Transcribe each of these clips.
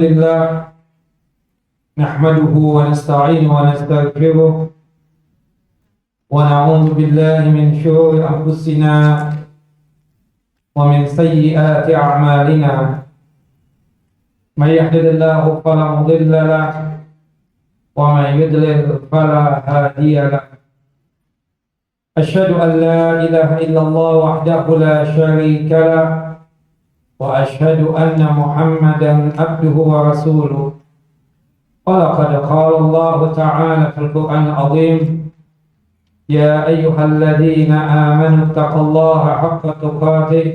لله نحمده ونستعينه ونستغفره ونعوذ بالله من شرور أنفسنا ومن سيئات أعمالنا من يهده الله فلا مضل له ومن يضلل فلا هادي له أشهد أن لا إله إلا الله وحده لا شريك له وأشهد أن محمدا عبده ورسوله ولقد قال الله تعالى في القرآن العظيم يا أيها الذين آمنوا اتقوا الله حق تقاته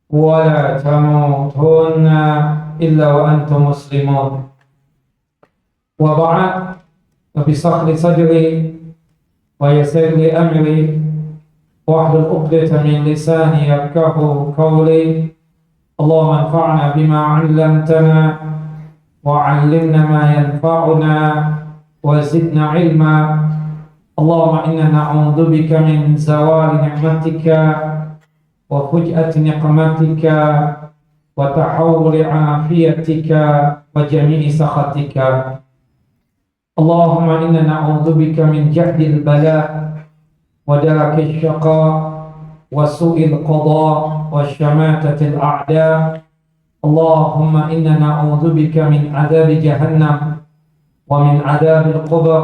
ولا تموتن إلا وأنتم مسلمون وبعد فبشرح لي صدري ويسر لي أمري واحلل عقدة من لساني يفقهوا قولي اللهم انفعنا بما علمتنا وعلمنا ما ينفعنا وزدنا علما اللهم إنا نعوذ بك من زوال نعمتك وفجأة نقمتك وتحول عافيتك وجميع سخطك اللهم إنا نعوذ بك من جهد البلاء ودرك الشقاء وسوء القضاء وشماتة الأعداء اللهم إنا نعوذ بك من عذاب جهنم ومن عذاب القبر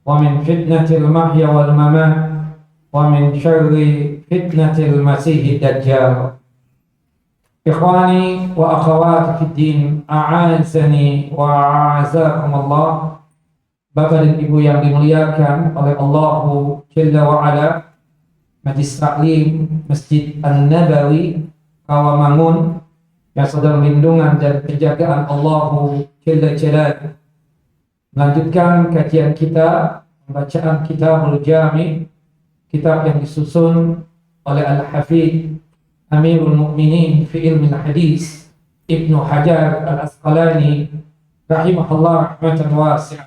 ومن فتنة المحيا والممات ومن شر فتنة المسيح الدجال إخواني وأخواتي في الدين أعزني وأعزكم الله. Bapak dan Ibu yang dimuliakan oleh Allah Jalla wa'ala, Majlis Taklim Masjid An-Nabawi Rawamangun yang sedang lindungan dan penjagaan Allah Jalla Jalaluhu, melanjutkan kajian kita, pembacaan Kitabul Jami', kitab yang disusun oleh Al-Hafidh Amirul Mukminin fi Ilmi Hadis Ibnu Hajar Al-Asqalani rahimahullah rahmatan wasi'ah,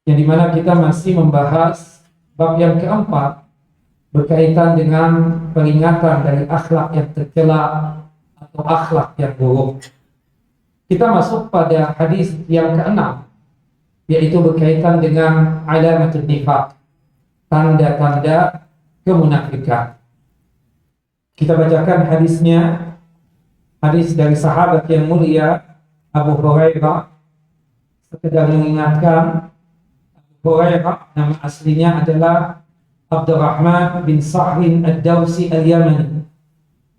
yang dimana kita masih membahas bab yang keempat berkaitan dengan peringatan dari akhlak yang tercela atau akhlak yang buruk. Kita masuk pada hadis yang keenam, yaitu berkaitan dengan alamatul nifaq, tanda-tanda kemunafikan. Kita bacakan hadisnya, hadis dari sahabat yang mulia Abu Hurairah. Sekedar mengingatkan, Hurairah nama aslinya adalah Abdurrahman bin Sahrin Ad-Dawsi Al-Yamani,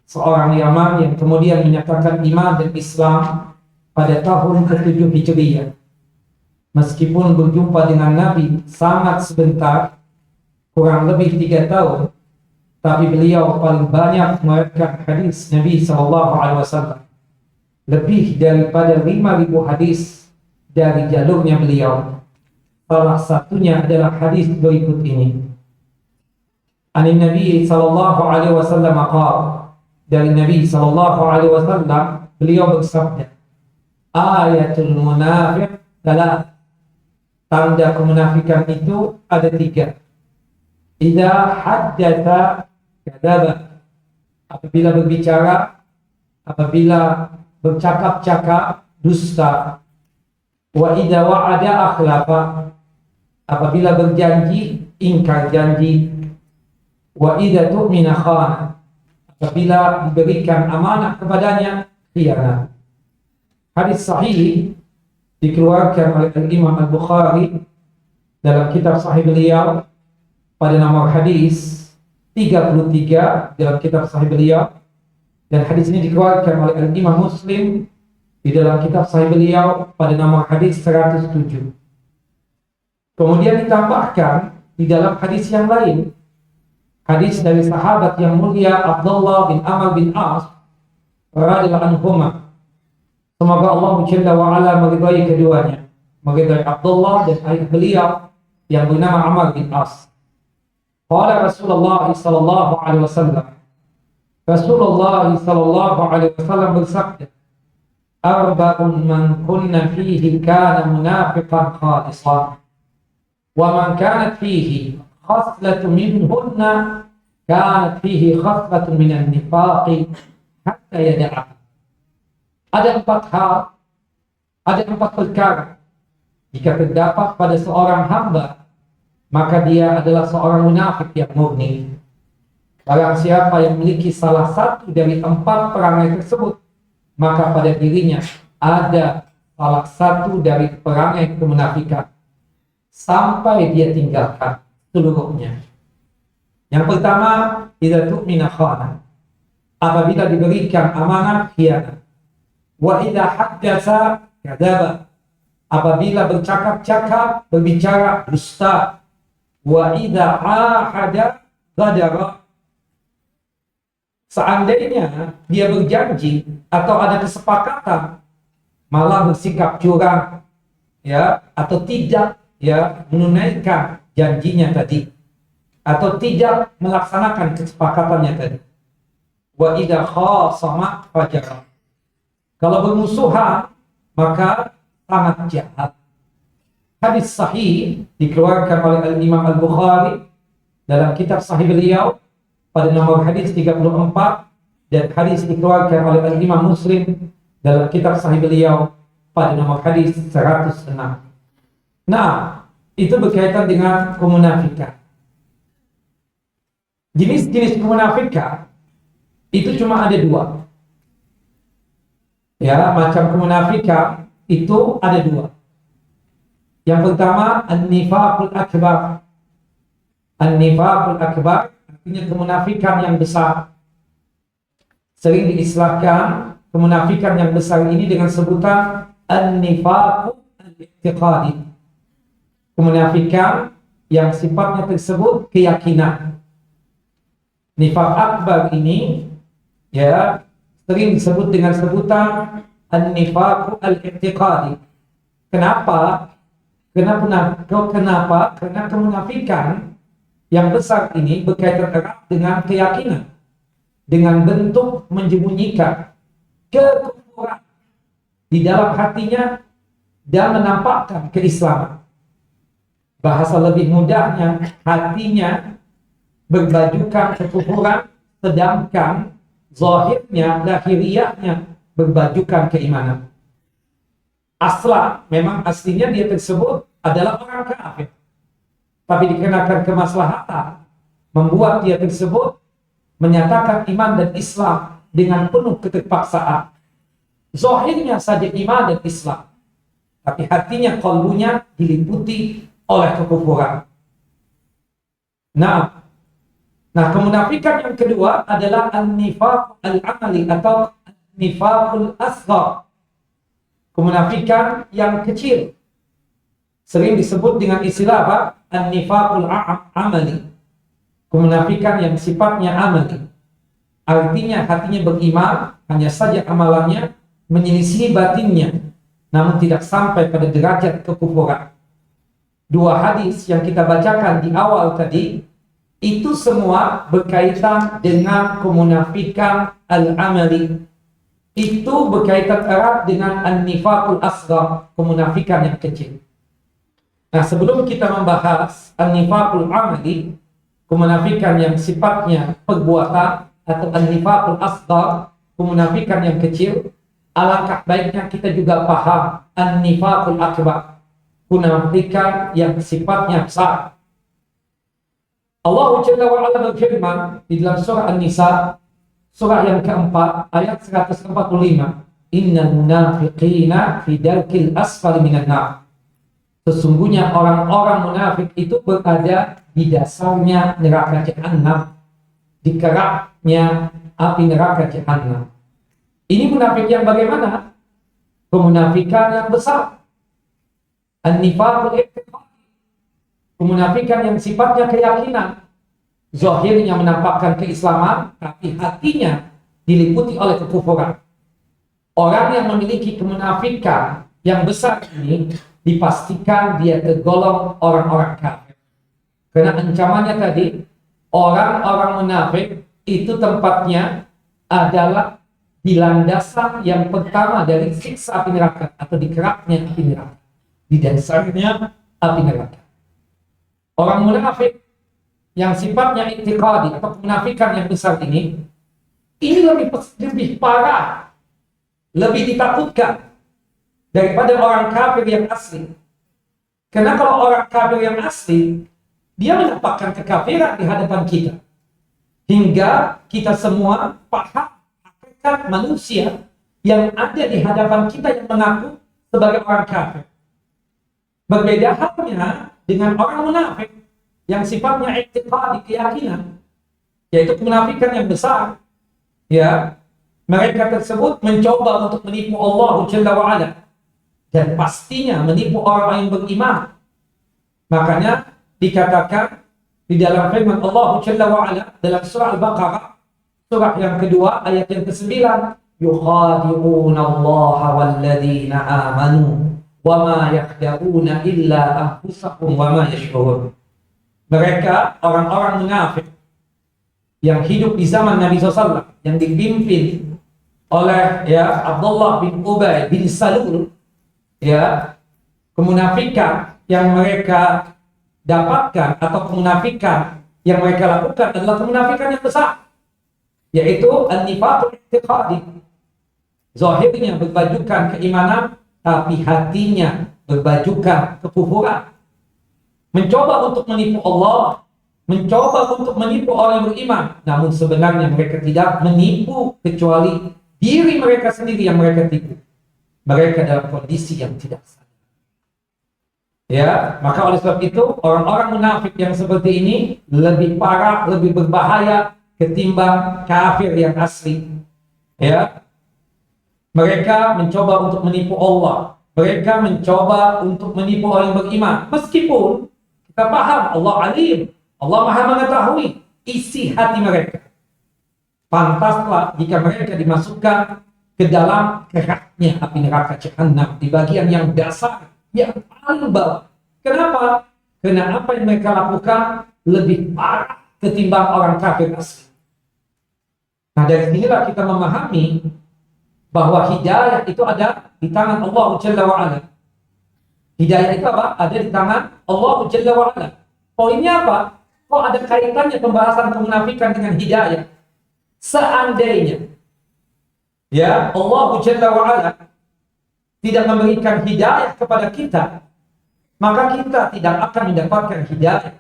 seorang Yaman yang kemudian menyatakan iman dan Islam pada tahun ke-7 Hijriyah. Meskipun berjumpa dengan Nabi sangat sebentar, kurang lebih 3 tahun, tapi beliau paling banyak meriwayatkan hadis Nabi SAW, lebih daripada 5.000 hadis dari jalurnya beliau. Salah satunya adalah hadis berikut ini. An Nabi sallallahu alaihi wasallam qala, dari Nabi sallallahu alaihi wasallam beliau bersabda, ayatul munafiq salat, tanda kemunafikan itu ada 3. Idza haddatsa kadzaba, apabila berbicara, apabila bercakap-cakap dusta. Wa idza wa'ada akhlafa, apabila berjanji ingkar janji. Wa idza tu'mina khana, apabila diberikan amanah kepadanya khianat. Hadis sahih dikeluarkan oleh Imam Al-Bukhari dalam kitab sahih beliau pada nomor hadis 33 dalam kitab sahih beliau, dan hadis ini dikeluarkan oleh Imam Muslim di dalam kitab sahih beliau pada nomor hadis 107. Kemudian ditambahkan di dalam hadis yang lain, hadis dari sahabat yang mulia Abdullah bin Amr bin As radhiyallahu anhuma. Semoga Allah Jalla wa ala meridai keduanya, meridai Abdullah dan ayah beliau yang bernama Amr bin As. Qala Rasulullah sallallahu alaihi wasallam, Rasulullah sallallahu alaihi wasallam bersabda, arba'un man kunna fihi kana munafiqan khalisan, wa man kanat fihi khaslatun minhunna kanat fihi khaslatun minan nifaqi hatta yada'a. Ada 4 hal Ada 4 perkara jika terdapat pada seorang hamba, maka dia adalah seorang munafik yang murni. Barang siapa yang memiliki salah satu dari 4 perangai tersebut, maka pada dirinya ada salah satu dari perangai kemunafikan sampai dia tinggalkan seluruhnya. Yang pertama, idza tu'mina khana. Apabila diberikan amanah, khianat. Wa idza haddatsa kadzaba. Apabila bercakap-cakap, berbicara dusta. Wa idza ahada ghadara. Seandainya dia berjanji atau ada kesepakatan, malah bersikap curang, ya, atau tidak, ya, menunaikan janjinya tadi, atau tidak melaksanakan kesepakatannya tadi. Wa idza khasama fajara. Kalau bermusuhan, maka sangat jahat. Hadis sahih dikeluarkan oleh Al-Imam Al-Bukhari dalam kitab sahih beliau pada nomor hadis 34, dan hadis dikeluarkan oleh Al-Imam Muslim dalam kitab sahih beliau pada nomor hadis 106. Nah, itu berkaitan dengan kemunafikan. Jenis-jenis kemunafikan itu cuma ada 2. Ya, macam kemunafikan itu ada 2. Yang pertama, an-nifaqul akbar. An-nifaqul akbar artinya kemunafikan yang besar. Sering diistilahkan kemunafikan yang besar ini dengan sebutan an-nifaqul i'tiqadi. Kemunafikan yang sifatnya tersebut keyakinan. Nifaq akbar ini, ya, sering disebut dengan sebutan an-nifaq al-i'tiqadi. Kenapa? Karena kemunafikan yang besar ini berkaitan erat dengan keyakinan, dengan bentuk menyembunyikan kekufuran di dalam hatinya dan menampakkan keislaman. Bahasa lebih mudahnya, hatinya berbajukan kekufuran, sedangkan zahirnya, lahiriahnya berbajukan keimanan. Memang aslinya dia tersebut adalah orang kafir, tapi dikenakan kemaslahatan membuat dia tersebut menyatakan iman dan Islam dengan penuh keterpaksaan. Zahirnya saja iman dan Islam, tapi hatinya, qalbunya diliputi oleh kekufuran. Nah, kemunafikan yang kedua adalah an-nifaq al-amali atau nifaqul asghar. Kemunafikan yang kecil. Sering disebut dengan istilah apa? An-nifaqul amali. Kemunafikan yang sifatnya amali. Artinya hatinya beriman, hanya saja amalannya menyelisih batinnya, namun tidak sampai pada derajat kekufuran. 2 hadis yang kita bacakan di awal tadi, itu semua berkaitan dengan kemunafikan al-amali. Itu berkaitan erat dengan an-nifaqul asghar, kemunafikan yang kecil. Nah, sebelum kita membahas an-nifaqul amali, kemunafikan yang sifatnya perbuatan, atau an-nifaqul asghar, kemunafikan yang kecil, alangkah baiknya kita juga paham an-nifaqul akbar, kemunafikan yang sifatnya besar. Allah Jalla wa Ala berfirman di dalam surah An-Nisa, surah yang keempat, ayat 145, innal munafiqina fi darkil asfali minan nar. Sesungguhnya orang-orang munafik itu berada di dasarnya neraka Jahannam, di keraknya api neraka Jahannam. Ini munafik yang bagaimana? Kemunafikan yang besar. An-nifaqul i'tiqadi. Kemunafikan yang sifatnya keyakinan. Zahirnya menampakkan keislaman, tapi hatinya diliputi oleh kekufuran. Orang yang memiliki kemunafikan yang besar ini dipastikan dia tergolong orang-orang kafir. Karena ancamannya tadi, orang-orang munafik itu tempatnya adalah di landasan yang pertama dari siksa api neraka, atau di keraknya api neraka, di dasarnya api neraka. Orang munafik yang sifatnya i'tiqadi atau kemunafikan yang besar ini lebih parah, lebih ditakutkan daripada orang kafir yang asli. Karena kalau orang kafir yang asli, dia menampakkan kekafiran di hadapan kita. Hingga kita semua paham hakikat manusia yang ada di hadapan kita yang mengaku sebagai orang kafir. Berbeda halnya dengan orang munafik yang sifatnya i'tiqadi, keyakinan, yaitu kemunafikan yang besar. Ya, mereka tersebut mencoba untuk menipu Allah Jalla wa'ala, dan pastinya menipu orang yang beriman. Makanya dikatakan di dalam firman Allah Jalla wa'ala dalam surah Al-Baqarah, surah yang kedua ayat yang ke-9, yukhadi'una Allah walladzina amanu wa ma yakhda'una illa anfusahum wa ma yash'urun. Mereka orang-orang munafik yang hidup di zaman Nabi SAW, yang dipimpin oleh Abdullah bin Ubay bin Salul. Kemunafikan yang mereka dapatkan atau kemunafikan yang mereka lakukan adalah kemunafikan yang besar, yaitu an-nifaqul i'tiqadi. Zahirnya berbajukan keimanan, tapi hatinya berbajukan kekufuran. Mencoba untuk menipu Allah, mencoba untuk menipu orang yang beriman, namun sebenarnya mereka tidak menipu kecuali diri mereka sendiri yang mereka tipu. Mereka dalam kondisi yang tidak sadar. Maka oleh sebab itu orang-orang munafik yang seperti ini lebih parah, lebih berbahaya ketimbang kafir yang asli. Mereka mencoba untuk menipu Allah, mereka mencoba untuk menipu orang yang beriman, meskipun kita paham Allah alim, Allah maha mengetahui isi hati mereka. Pantaslah jika mereka dimasukkan ke dalam keraknya api neraka Jahannam di bagian yang dasar, yang paling bawah. Kenapa? Karena apa yang mereka lakukan lebih parah ketimbang orang kafir asli. Nah, dari sinilah kita memahami bahwa hidayah itu ada di tangan Allah Jalla wa'ala. Hidayah itu apa? Ada di tangan Allah Jalla wa'ala. Poinnya apa? Kok ada kaitannya pembahasan kemunafikan dengan hidayah? Seandainya Allah Jalla wa'ala tidak memberikan hidayah kepada kita, maka kita tidak akan mendapatkan hidayah.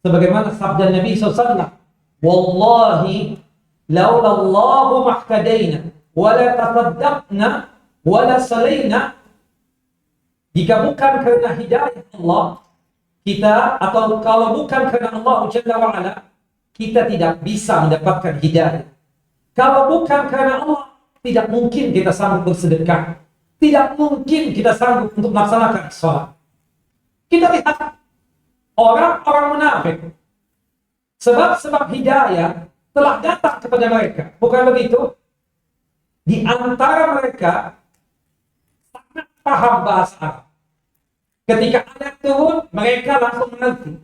Sebagaimana sabda Nabi SAW, wallahi laulallahu mahtadaina wala tasaddaqna wala salaina. Jika bukan karena hidayah Allah kita, atau kalau bukan karena Allah Jalla wa'ala, kita tidak bisa mendapatkan hidayah. Kalau bukan karena Allah, tidak mungkin kita sanggup bersedekah, tidak mungkin kita sanggup untuk melaksanakan sholat. Kita lihat orang-orang munafik, sebab-sebab hidayah telah datang kepada mereka. Bukan begitu? Di antara mereka sangat paham bahasa Arab. Ketika ayat turun, mereka langsung mengerti.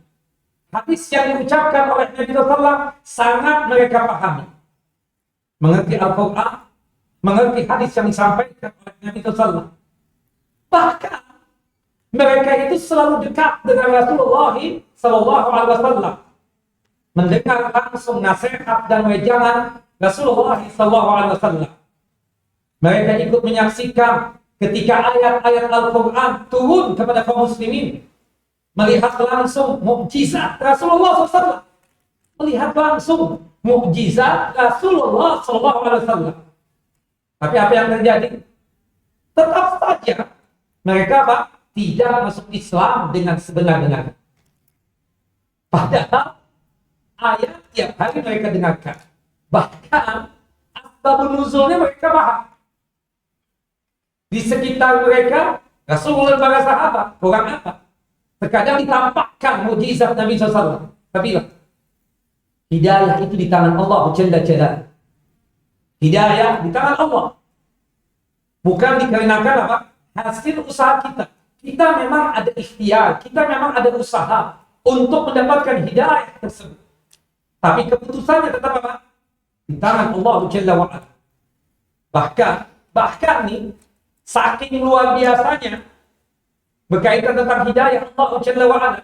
Hadis yang diucapkan oleh Nabi SAW sangat mereka pahami. Mengerti Al-Quran, mengerti hadis yang disampaikan oleh Nabi SAW. Bahkan mereka itu selalu dekat dengan Rasulullah SAW, mendengar langsung nasihat dan wejangan Rasulullah SAW. Mereka ikut menyaksikan ketika ayat-ayat Al-Quran turun kepada kaum muslimin, melihat langsung mukjizat Rasulullah SAW, melihat langsung mukjizat Rasulullah SAW. Tapi apa yang terjadi? Tetap saja mereka tidak masuk Islam dengan sebenar-benarnya. Padahal ayat tiap hari mereka dengarkan. Bahkan asbabun nuzulnya mereka paham. Di sekitar mereka, Rasulullah dan para sahabat, kurang apa? Terkadang ditampakkan mukjizat Nabi SAW. Tapi hidayah itu di tangan Allah Jalla Jalla. Hidayah di tangan Allah. Bukan dikarenakan apa? Hasil usaha kita. Kita memang ada ikhtiar, kita memang ada usaha untuk mendapatkan hidayah tersebut. Tapi keputusannya tetap apa? Di tangan Allah Jalla wa'ala. Bahkan nih, saking luar biasanya berkaitan tentang hidayah Allah Jalla wa'ala.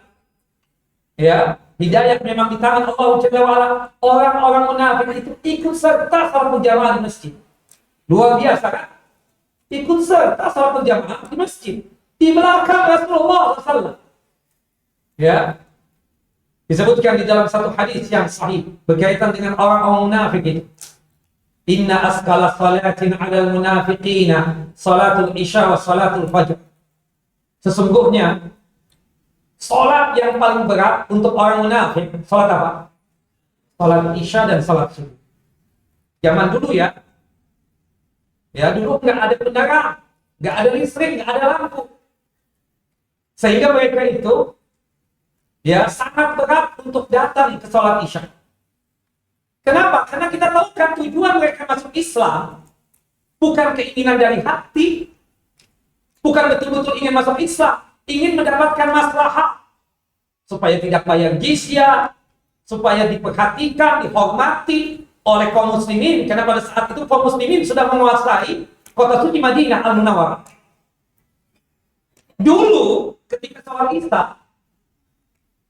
Hidayah memang di tangan Allah Jalla wa'ala. Orang-orang munafik itu ikut serta salat berjamaah di masjid. Luar biasa kan? ikut serta salat berjamaah di masjid di belakang Rasulullah SAW. Ya, disebutkan di dalam satu hadis yang sahih berkaitan dengan orang-orang munafik itu. Inna askala salatin 'alal munafiqina salatul isya wa salatul fajr. Sesungguhnya salat yang paling berat untuk orang munafik salat apa? Salat isya dan salat subuh. Zaman dulu ya. Ya, dulu nggak ada penerangan, nggak ada listrik, nggak ada lampu. Sehingga mereka itu ya sangat berat untuk datang ke salat isya. Kenapa? Karena kita tahu kan tujuan mereka masuk Islam bukan keinginan dari hati, bukan betul-betul ingin masuk Islam, ingin mendapatkan maslahat supaya tidak bayar jizyah, supaya diperhatikan, dihormati oleh kaum muslimin. Karena pada saat itu kaum muslimin sudah menguasai kota suci Madinah Al-Munawwarah. Dulu ketika sholat isya,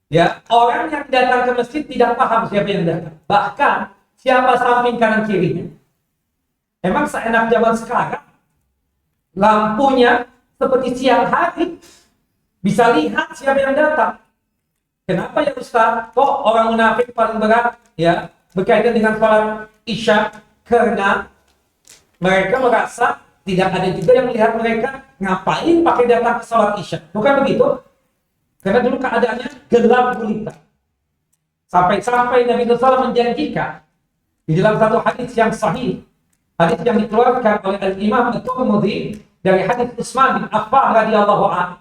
ya, orang yang datang ke masjid tidak paham siapa yang datang. Bahkan siapa samping kanan kirinya. Emang seenak zaman sekarang, lampunya seperti siang hari, bisa lihat siapa yang datang. Kenapa ya Ustaz? Kok orang munafik paling berat ya berkaitan dengan sholat isya? Karena mereka merasa tidak ada juga yang melihat mereka ngapain pakai datang ke sholat isya. Bukan begitu? Karena dulu keadaannya gelap gulita. Sampai-sampai Nabi SAW menjanjikan di dalam satu hadis yang sahih, hadis yang dikeluarkan oleh Al-Imam At-Tirmidzi dari hadis Utsman bin Affan radhiyallahu anhu,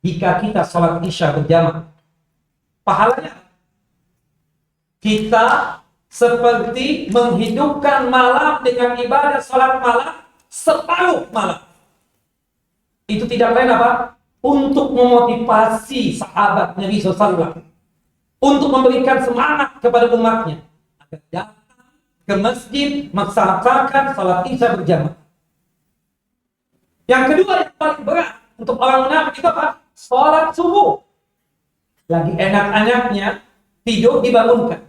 jika kita sholat isya berjamaah, pahalanya kita seperti menghidupkan malam dengan ibadah sholat malam separuh malam. Itu tidak lain apa? Untuk memotivasi sahabat Nabi SAW, untuk memberikan semangat kepada umatnya agar datang ke masjid melaksanakan salat isya berjamaah. Yang kedua yang paling berat untuk orang munafik itu apa? Salat subuh. Lagi enak-enaknya tidur dibangunkan.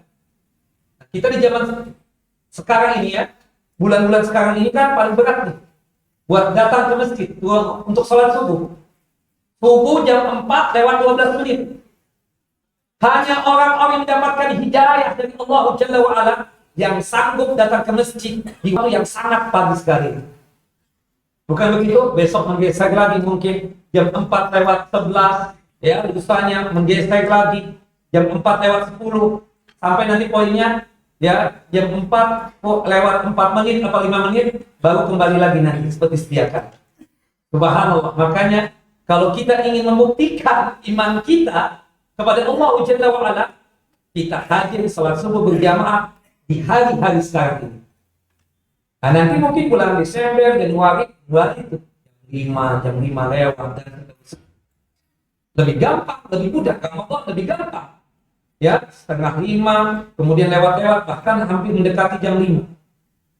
Kita di zaman sekarang ini ya, bulan-bulan sekarang ini kan paling berat nih buat datang ke masjid untuk salat subuh. Subuh jam 4 lewat 12 menit. Hanya orang-orang yang mendapatkan hidayah dari Allah Jalla wa'ala yang sanggup datang ke masjid di waktu yang sangat pagi sekali. Bukan begitu? Besok menggeser lagi mungkin jam 4 lewat 11. Ya, lusanya menggeser lagi jam 4 lewat 10. Sampai nanti poinnya ya jam 4 lewat 4 menit atau 5 menit baru kembali lagi nanti seperti sediakan. Subhanallah. Makanya kalau kita ingin membuktikan iman kita kepada Allah Jalla wa'ala, kita hadir salat subuh berjamaah di hari-hari sekarang ini. Nah, nanti mungkin bulan Desember, Januari itu jam 5 lewat dan lebih gampang, lebih mudah. Ramadan lebih gampang. Ya, setengah 5, kemudian lewat-lewat, bahkan hampir mendekati jam 5.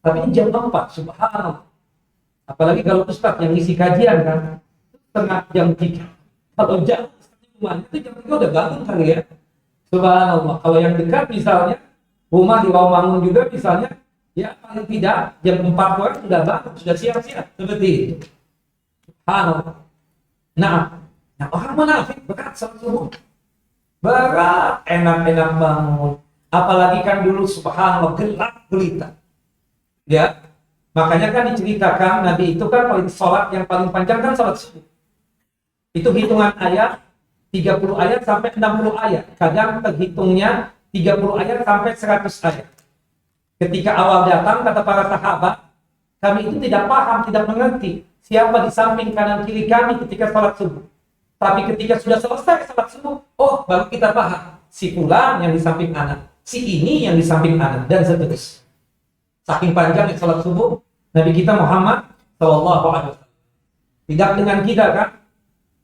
Tapi ini jam 4, subhanallah. Apalagi kalau Ustaz yang ngisi kajian kan, setengah jam 3. Kalau jam rumah itu jam 3 udah bangun kali ya. Subhanallah. Kalau yang dekat misalnya rumah di Rawamangun juga misalnya, ya paling tidak jam 4 orang sudah bangun, sudah siap-siap seperti itu. Subhanallah. Nah orang munafik berat salat subuh. Berat, enak-enak bangun. Apalagi kan dulu subhanallah gelap gulita. Ya. Makanya kan diceritakan Nabi itu kan paling sholat yang paling panjang kan salat subuh. Itu hitungan ayat 30 ayat sampai 60 ayat. Kadang terhitungnya 30 ayat sampai 100 ayat. Ketika awal datang kata para sahabat, kami itu tidak paham, tidak mengerti siapa di samping kanan kiri kami ketika salat subuh. Tapi ketika sudah selesai salat subuh, oh baru kita paham. Si fulan yang di samping anak, si ini yang di samping anak, dan seterusnya. Saking panjangnya salat subuh Nabi kita Muhammad SAW. Tidak dengan kita kan?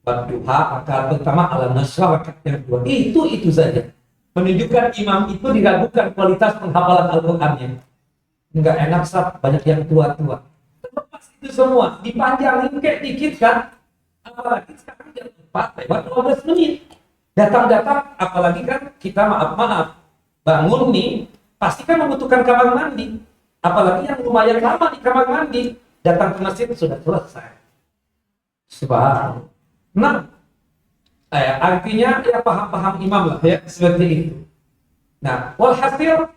Berdoa rakaat pertama ala nasra, rakaat yang kedua. Itu saja. Menunjukkan imam itu diragukan kualitas penghafalan Al-Qur'annya. Enggak enak sah, banyak yang tua-tua. Terlepas itu semua, dipanjangin kayak dikit kan? Apalagi sekarang jam 4 lewat 12 menit. Datang-datang, apalagi kan kita maaf-maaf bangun nih, pasti kan membutuhkan kamar mandi. Apalagi yang lumayan lama di kamar mandi, datang ke masjid sudah selesai. Subhanallah. Nah, artinya ya paham-paham imam lah ya, seperti itu. Nah, walhasil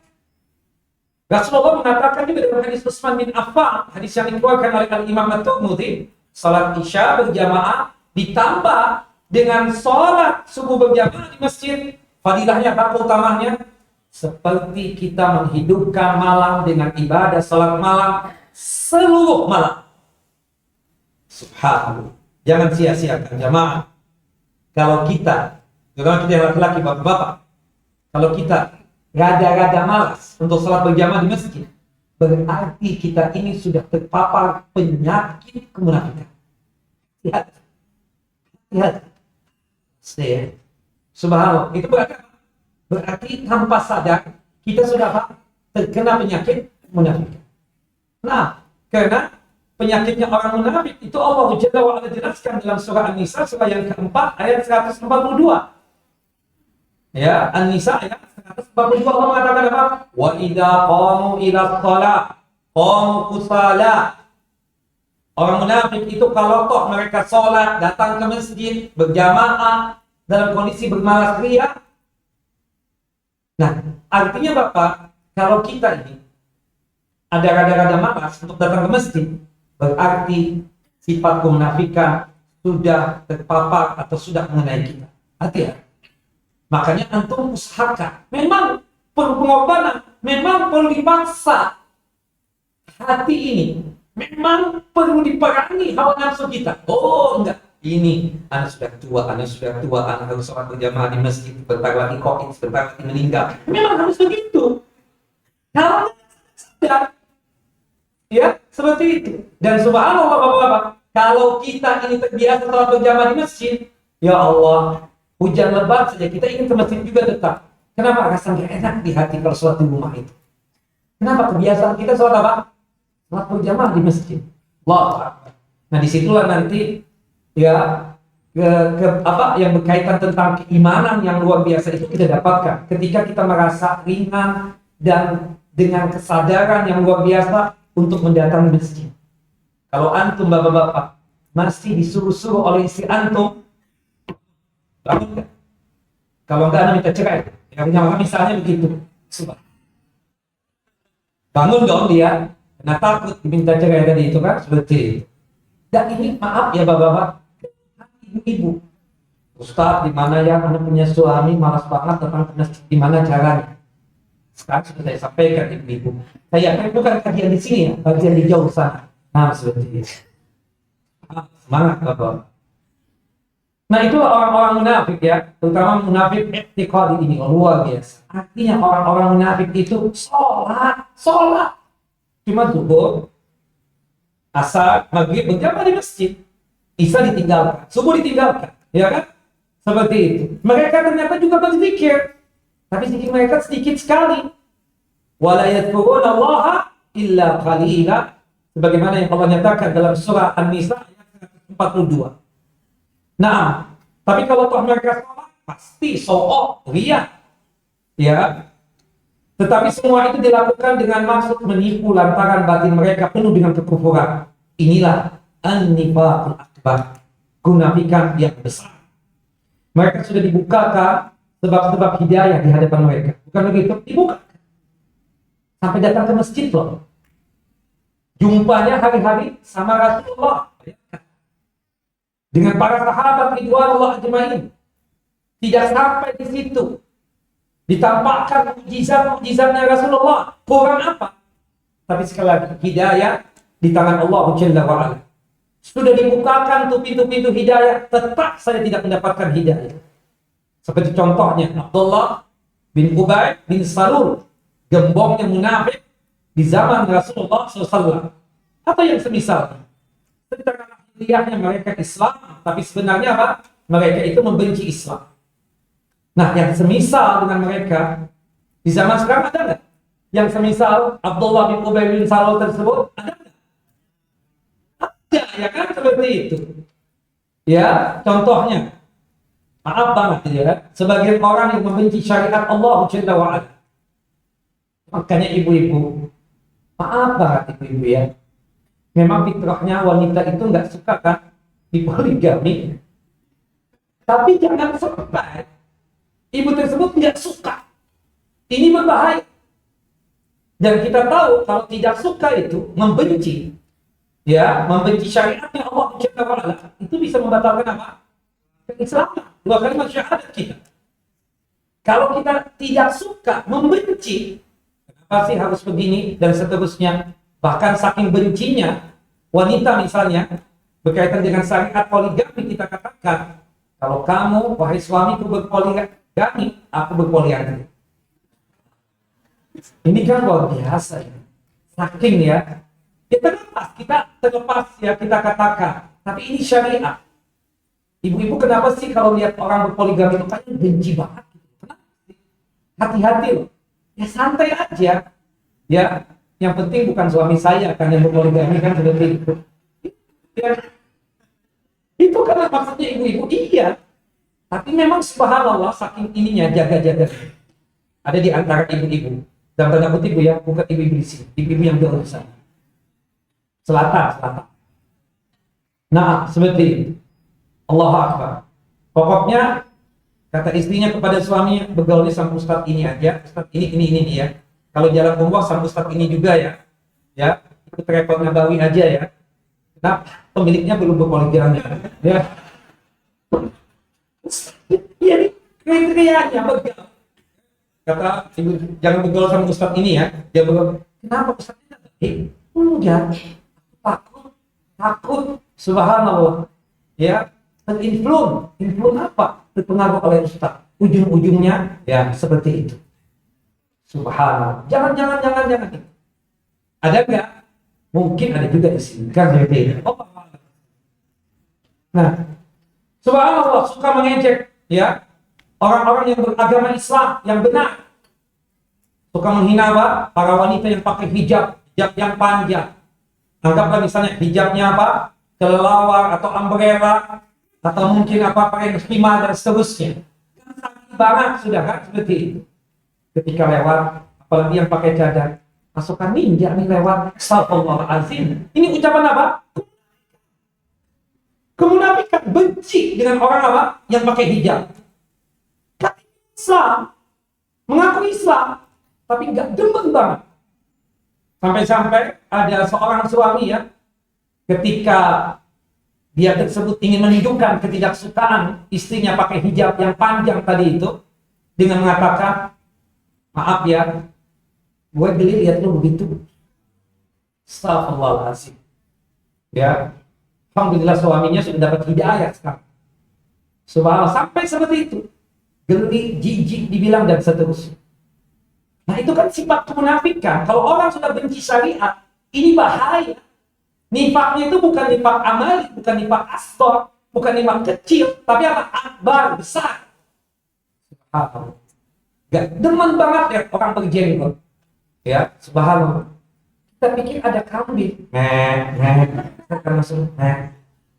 Rasulullah mengatakan juga dalam hadis Utsman bin Affan, hadis yang dikeluarkan oleh Imam At-Tirmidzi, salat Isya berjamaah ditambah dengan salat subuh berjamaah di masjid, fadilahnya apa utamanya? Seperti kita menghidupkan malam dengan ibadah salat malam seluruh malam. Subhanallah. Jangan sia-siakan jamaah. Kalau kita, terutama kita yang laki-laki, bapak-bapak, kalau kita rada-rada malas untuk salat berjamaah di masjid, berarti kita ini sudah terpapar penyakit kemunafikan. Lihat. Subhanallah. Itu berarti tanpa sadar kita sudah terkena penyakit kemunafikan. Nah, karena penyakitnya orang munafik itu Allah Jalla wa Ala jelaskan dalam surah An-Nisa surah yang keempat ayat 142. Ya, An-Nisa ayat 142 Allah mengatakan apa? Wa idza qamu ila shalah qamu kusala. Orang munafik itu kalau toh mereka sholat, datang ke masjid berjamaah dalam kondisi bermalas ria. Nah, artinya Bapak, kalau kita ini ada rada-rada malas untuk datang ke masjid, berarti sifat kemunafikan sudah terpapar atau sudah mengenai kita. Hati-hati. Makanya antum usahakan. Memang perlu pengorbanan, memang perlu dipaksa. Hati ini memang perlu diperangi hawa nafsu kita. Oh enggak, ini anak sudah tua, anak harus sholat berjamaah di masjid, bentar lagi COVID, bentar lagi meninggal. Memang harus begitu. Kalau tidak, ya seperti itu. Dan subhanallah bapak-bapak, kalau kita ini terbiasa sholat berjamaah di masjid, ya Allah, hujan lebat saja kita ingin ke masjid juga tetap. Kenapa? Rasa nggak enak di hati kalau sholat di rumah itu. Kenapa? Kebiasaan kita sholat apa? Sholat berjamaah di masjid. Allah. Nah disitulah nanti ya apa yang berkaitan tentang keimanan yang luar biasa itu kita dapatkan ketika kita merasa ringan dan dengan kesadaran yang luar biasa untuk mendatangi masjid. Kalau antum bapak-bapak masih disuruh-suruh oleh istri antum, bangun nggak? Kalau nggak, anda minta cerai. Yang punya misalnya begitu, bangun dong dia, karena takut diminta cerai tadi itu kan seperti itu. Dan ini maaf ya bapak-bapak, ibu-ibu, Ustaz, di mana ya anda punya suami malas banget datang ke masjid, di mana caranya? Sekarang sudah saya sampaikan ibu-ibu. Saya akan bukan kajian di sini ya, kajian di jauh sana. Nah seperti itu. Semangat bapak. Nah itu orang-orang munafik ya, terutama munafik i'tiqadi ini luar biasa. Artinya orang-orang munafik itu sholat, cuma zuhur, asar, maghrib berjamaah di masjid, isya ditinggalkan, subuh ditinggalkan, ya kan? Seperti itu. Mereka ternyata juga berzikir, tapi zikir mereka sedikit sekali. Wala yadhkuruna Allaha illa qalila, sebagaimana yang Allah nyatakan dalam surah An-Nisa ayat 142. Nah, tapi kalau toh mereka sholat, pasti sho'oh, riya. Ya. Tetapi semua itu dilakukan dengan maksud menipu lantaran batin mereka penuh dengan kekufuran. Inilah an-nifaqul akbar, kemunafikan yang besar. Mereka sudah dibukakan sebab-sebab hidayah di hadapan mereka. Bukan begitu? Dibuka. Sampai datang ke masjid loh. Jumpanya hari-hari sama Rasulullah. Dengan para sahabat ridwanullah ajmain. Tidak sampai di situ. Ditampakkan mukjizat-mukjizatnya Rasulullah. Kurang apa? Tapi sekali lagi, hidayah di tangan Allah Jalla wa Ala. Sudah dibukakan tuh pintu-pintu hidayah, tetap saya tidak mendapatkan hidayah. Seperti contohnya Abdullah bin Ubay bin Salul, gembongnya munafik di zaman Rasulullah SAW. Atau yang semisal. Tentang hidayahnya mereka Islam, tapi sebenarnya apa? Mereka itu membenci Islam. Nah, yang semisal dengan mereka di zaman sekarang ada nggak? Yang semisal Abdullah bin Ubay bin Salul tersebut ada nggak? Ada, ya kan seperti itu. Ya, contohnya, maaf banget ya, sebagian orang yang membenci syariat Allah Jalla wa Ala. Makanya ibu-ibu, maaf banget ibu-ibu ya. Memang fitrahnya wanita itu nggak suka kan dipoligami, tapi jangan sampai ibu tersebut nggak suka. Ini berbahaya. Dan kita tahu kalau tidak suka itu membenci, ya, membenci syariatnya Allah Subhanahu wa taala, itu bisa membatalkan apa? Keislaman. Dua kalimat syahadat kita. Kalau kita tidak suka, membenci, kenapa sih harus begini dan seterusnya? Bahkan saking bencinya wanita misalnya berkaitan dengan syariat poligami, kita katakan, kalau kamu wahai suamiku berpoligami, aku berpoligami. Ini kan luar biasa ya. Saking ya. Kita terlepas ya kita katakan. Tapi ini syariat. Ibu-ibu kenapa sih kalau lihat orang berpoligami itu kayaknya benci banget? Hati-hati loh. Ya santai aja. Ya, yang penting bukan suami saya kan yang berpoligami kan seperti itu. Ya, itu karena maksudnya ibu-ibu iya. Tapi memang subhanallah saking ininya jaga-jaga. Ada di antara ibu-ibu. Dan tanda kutip ya, bukan ibu-ibu di sini, ibu-ibu yang berurusan. Selatan. Nah, seperti itu. Allahu Akbar. Pokoknya kata istrinya kepada suaminya, bergaulnya sama ustadz ini aja, ustadz ini ya. Kalau jalan umroh sama ustadz ini juga ya. Ya, ikut travel Nabawi aja ya. Nah, pemiliknya belum berpoligami ya. Iya nih, kriterianya bergaul. Kata ibu, jangan bergaul sama ustadz ini ya. Dia bergaul, kenapa ustadznya enggak? Takut, subhanallah. Ya, terinfluen apa? Terpengaruh oleh ustadz. Ujung-ujungnya ya seperti itu. Subhanallah. Jangan. Ada enggak? Mungkin ada juga di sini. Kan seperti itu. Nah, subhanallah suka mengejek ya orang-orang yang beragama Islam yang benar. Suka menghina apa? Para wanita yang pakai hijab yang panjang. Anggaplah misalnya hijabnya apa? Kelelawar atau umbrella atau mungkin apa pakai khimar dan seterusnya. Kan sakit banget sudah kan seperti itu. Ketika lewat, apalagi yang pakai cadar, pasukan ninja nih lewat. Astagfirullahaladzim. Ini ucapan apa? Kemunafikan, benci dengan orang apa? Yang pakai hijab. Kan Islam, mengaku Islam, tapi nggak demen banget. Sampai-sampai ada seorang suami ya, ketika dia tersebut ingin menunjukkan ketidaksukaan istrinya pakai hijab yang panjang tadi itu, dengan mengatakan, maaf ya, gue geli lihat lu begitu. Astagfirullahaladzim. Ya, alhamdulillah suaminya sudah dapat hidayah sekarang. Subhanallah, sampai seperti itu. Geli, jijik dibilang dan seterusnya. Nah itu kan sifat kemunafikan. Kalau orang sudah benci syariat, ini bahaya. Nifaknya itu bukan nifak amali, bukan nifak astor, bukan nifak kecil, tapi apa? Akbar, besar. Subhanallah. Gak demen banget ya orang berjenggot. Ya, subhanallah. Kita pikir ada kambing. Kita masuk.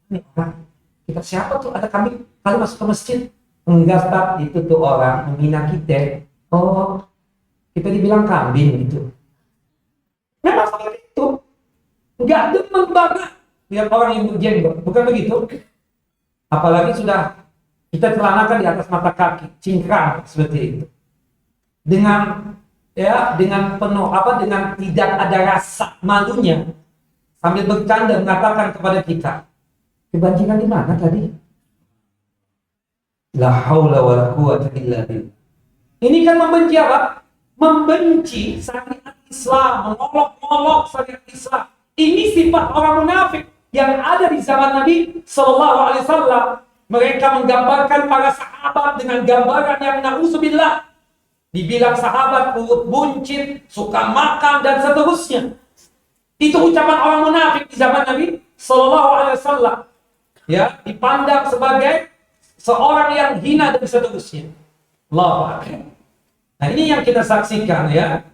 Ini orang. Kita siapa tuh ada kambing? Kalau masuk ke masjid. Enggak, Ustaz. Itu tuh orang menghina kita. Oh, kita dibilang kambing gitu. Memang seperti itu. Enggak demen banget lihat orang yang berjenggot. Bukan begitu? Apalagi sudah kita celanakan di atas mata kaki. Cingkrang seperti itu. Dengan penuh dengan tidak ada rasa malunya sambil bercanda mengatakan kepada kita, kebanjiran di mana tadi? La haula wala quwwata illa billah. Ini kan membenci apa? Membenci syariat Islam, mengolok-olok syariat Islam. Ini sifat orang munafik yang ada di zaman Nabi Sallallahu Alaihi Wasallam. Mereka menggambarkan para sahabat dengan gambaran yang na'udzubillah. Dibilang sahabat urut buncit, suka makan dan seterusnya. Itu ucapan orang munafik di zaman Nabi Sallallahu Alaihi Wasallam. Ya, dipandang sebagai seorang yang hina dan seterusnya. Allahu Akbar. Nah ini yang kita saksikan ya.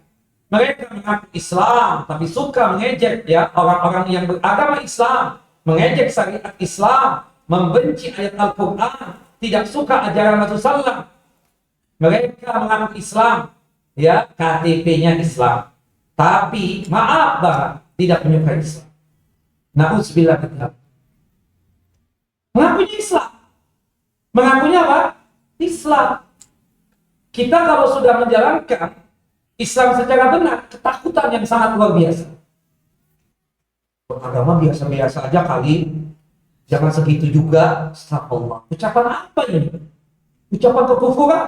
Mereka mengaku Islam tapi suka mengejek ya orang-orang yang beragama Islam, mengejek syariat Islam, membenci ayat Al-Quran, tidak suka ajaran Rasulullah SAW. Mereka mengaku Islam, ya KTP-nya Islam, tapi maaf banget tidak menyukai Islam. Na'udzubillah kita. Mengakunya Islam. Mengakunya apa? Islam. Kita kalau sudah menjalankan Islam secara benar, ketakutan yang sangat luar biasa. Agama biasa-biasa aja kali, jangan segitu juga. Astagfirullah. Ucapan apa ini? Ucapan kekufuran.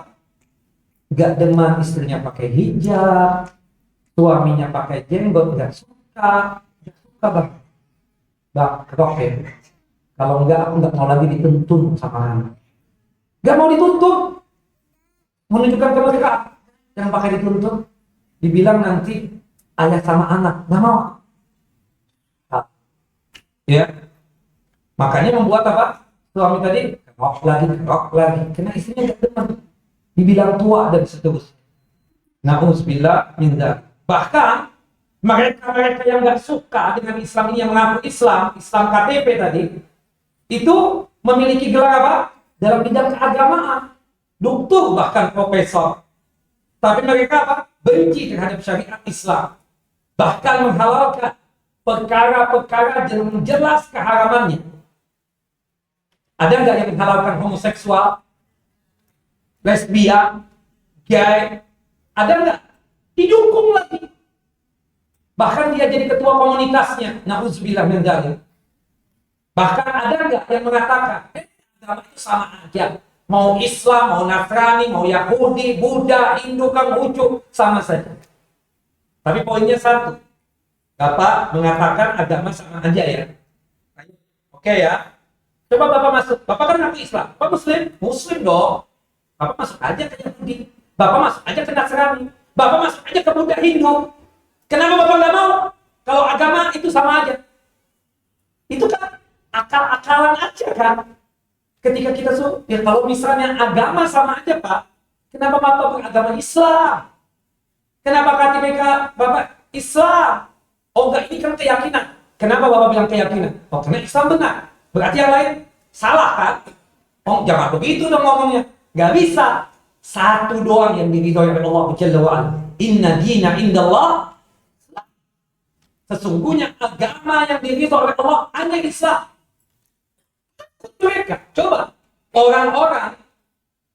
Gak demen istrinya pakai hijab, suaminya pakai jenggot, gak suka banget. Bang, roket. Kalau enggak, aku nggak mau lagi dituntun sama anak. Nggak mau dituntun. Menunjukkan kemerdekaan. Yang pakai dituntun. Dibilang nanti ayah sama anak. Nggak mau. Ya. Makanya membuat apa? Suami tadi, kerok lagi. Karena istrinya nggak demen. Dibilang tua dan seterusnya. Na'udzubillah min dzalik. Bahkan mereka yang nggak suka dengan Islam ini, yang mengaku Islam KTP tadi, itu memiliki gelar apa? Dalam bidang keagamaan, doktor bahkan profesor. Tapi mereka apa? Benci terhadap syariat Islam. Bahkan menghalalkan perkara-perkara yang jelas keharamannya. Ada nggak yang menghalalkan homoseksual, lesbian, gay? Ada nggak? Didukung lagi. Bahkan dia jadi ketua komunitasnya. Na'udzubillah min dzalik. Bahkan ada nggak yang mengatakan agama itu sama aja, mau Islam, mau Nasrani, mau Yahudi, Buddha, Hindu, Konghucu, sama saja. Tapi poinnya satu, Bapak mengatakan agama sama aja ya. Oke ya, coba Bapak masuk. Bapak kan ngaku Islam, Bapak Muslim dong. Bapak masuk aja ke Yahudi, Bapak masuk aja ke Nasrani, Bapak masuk aja ke Buddha, Hindu. Kenapa Bapak nggak mau? Kalau agama itu sama aja, itu kan akal-akalan aja kan. Ketika kita ya kalau misalnya agama sama aja Pak, kenapa Bapak beragama Islam? Kenapa mereka Bapak Islam? Oh enggak, ini kan keyakinan. Kenapa Bapak bilang keyakinan? Oh karena Islam benar. Berarti yang lain salah kan? Oh jangan begitu dong ngomongnya. Gak bisa. Satu doang yang diridhoi oleh Allah Jalla wa'ala. Inna dina indallah. Sesungguhnya agama yang diridhoi oleh Allah hanya Islam. Mereka, coba orang-orang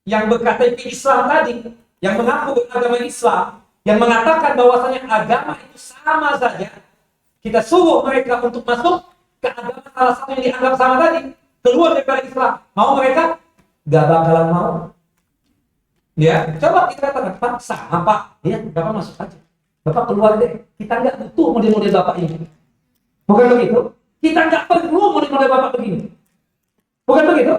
yang berKTP Islam tadi, yang mengaku beragama Islam, yang mengatakan bahwasanya agama itu sama saja, kita suruh mereka untuk masuk ke agama salah satu yang dianggap sama tadi, keluar daripada Islam. Mau mereka? Gak bakalan mau. Ya, coba kita katakan, Pak, sama Pak. Ya, Bapak masuk aja. Bapak keluar deh. Kita nggak butuh model-model Bapak ini. Bukan begitu? Kita nggak perlu model-model Bapak begini. Bukan begitu?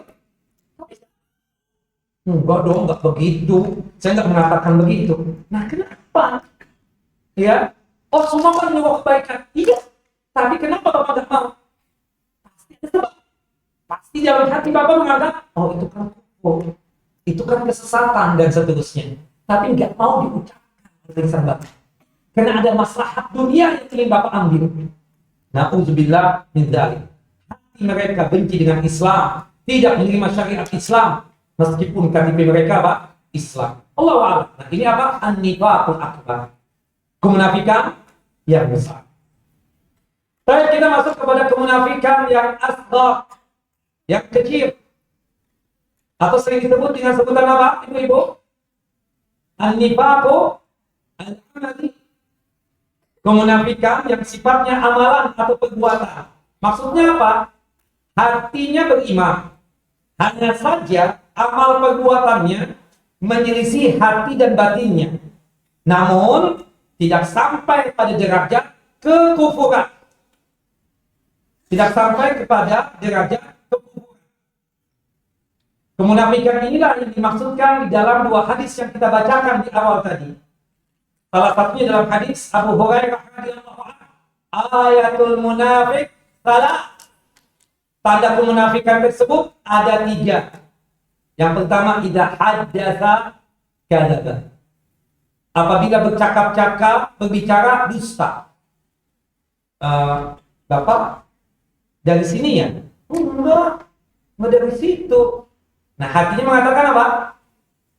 Enggak dong, enggak begitu. Saya enggak mengatakan begitu. Nah, kenapa? Ya, oh semua kan menyuruh kebaikan. Iya, tapi kenapa Bapak enggak mau? Pasti ada sebab. Pasti dalam hati Bapak menganggap, oh itu kan kufur, itu kan kesesatan dan seterusnya. Tapi enggak mau diucapkan oleh lisan Bapak. Karena ada maslahat dunia yang ingin Bapak ambil. Na'udzubillah min dzalik. Mereka benci dengan Islam, tidak menerima syariat Islam, meskipun KTP mereka apa? Islam. Allahu a'lam. Nah, ini apa? An-nifaqul akbar. Kemunafikan yang besar. Baik, kita masuk kepada kemunafikan yang asghar, yang kecil. Atau sering disebut dengan sebutan apa, Ibu-ibu? An-nifaqu al-amali. Kemunafikan yang sifatnya amalan atau perbuatan. Maksudnya apa? Hatinya beriman, hanya saja amal perbuatannya menyelisih hati dan batinnya, namun tidak sampai pada derajat kekufuran. Tidak sampai kepada derajat kekufuran. Kemunafikan inilah yang dimaksudkan di dalam dua hadis yang kita bacakan di awal tadi. Salah satunya dalam hadis Abu Hurairah radhiyallahu anhu, ayatul munafik salah. Tanda kemunafikan tersebut ada 3. Yang pertama, idza haddatsa kadzaba. Apabila bercakap-cakap, berbicara dusta. Bapak dari sini ya? Enggak dari situ. Nah, hatinya mengatakan apa?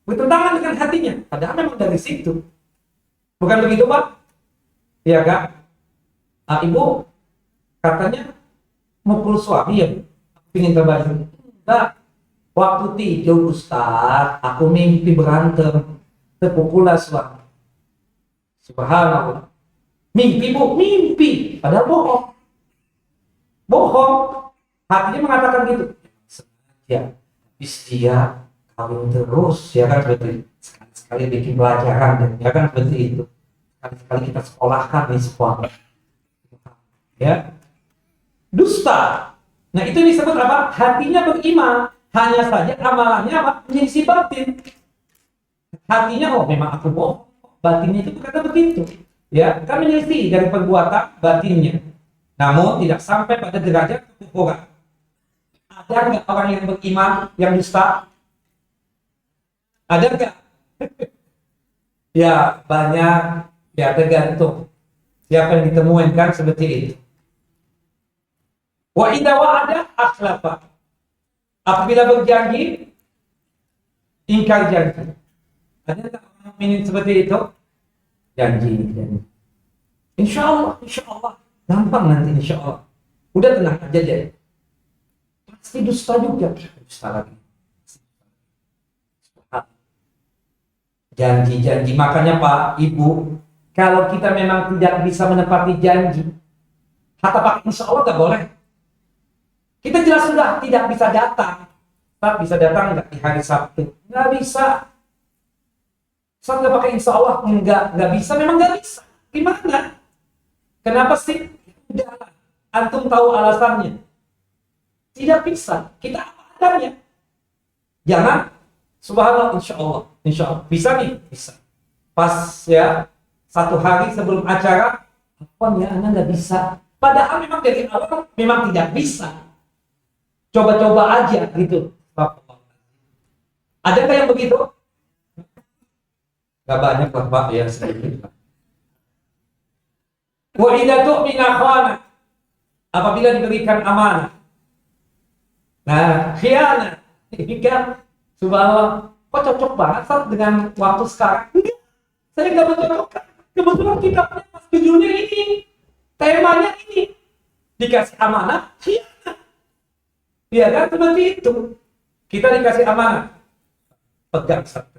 Bertentangan dengan hatinya. Padahal memang dari situ. Bukan begitu, Pak? Iya, Kak? Ibu katanya mukul suami ya, ingin terbaju. Enggak. Waktu tidur Ustaz, aku mimpi berantem, terpukullah suami. Subhanallah. Mimpi bu, mimpi. Padahal bohong. Bohong. Hatinya mengatakan gitu. Sengaja. Habis dia kawin terus, ya kan seperti sekali-sekali bikin pelajaran, ya kan seperti itu. Sekali-sekali kita sekolahkan di sekolah. Ya. Dusta. Nah itu disebut apa? Hatinya beriman. Hanya saja amalannya apa? Menyelisih batin. Hatinya memang aku bohong. Batinnya itu berkata begitu. Ya, kan menyelisih dari perbuatan batinnya. Namun tidak sampai pada derajat kekufuran. Ada nggak orang yang beriman yang dusta? Ada nggak? Ya banyak. Ya tergantung siapa yang ditemukan kan seperti itu. Wa idza wa'ada akhlafa. Apabila berjanji ingkar janji. Ada tak orang mukmin seperti itu? Janji. Insya Allah. Gampang nanti insya Allah. Udah tenang aja deh. Pasti dusta juga. Dusta lagi. Janji. Makanya Pak, Ibu, kalau kita memang tidak bisa menepati janji, kata Pak, insya Allah gak boleh. Kita jelas sudah tidak bisa datang. Ustaz bisa datang nggak di hari Sabtu? Nggak bisa. Ustaz nggak pakai insya Allah? Nggak bisa. Memang nggak bisa. Gimana? Kenapa sih? Udahlah. Antum tahu alasannya. Tidak bisa. Kita apa adanya. Jangan. Subhanallah, insya Allah. Bisa nih? Bisa. Pas ya, 1 hari sebelum acara, apa ya, Anda nggak bisa. Padahal memang dari awal memang tidak bisa. Coba-coba aja gitu. Adakah yang begitu? Gak banyak lah Pak, ya sedikit. Wa idza tu'mina khana. Apabila diberikan amanah. Nah, khianat. Ini kan subhanallah, kok cocok banget Ustaz dengan waktu sekarang? Enggak. Saya enggak mencocokkan. Kebetulan kitabnya pas judulnya ini. Temanya ini. Dikasih amanah, khianat. Ya kan seperti itu. Kita dikasih amanah. Pegang satu.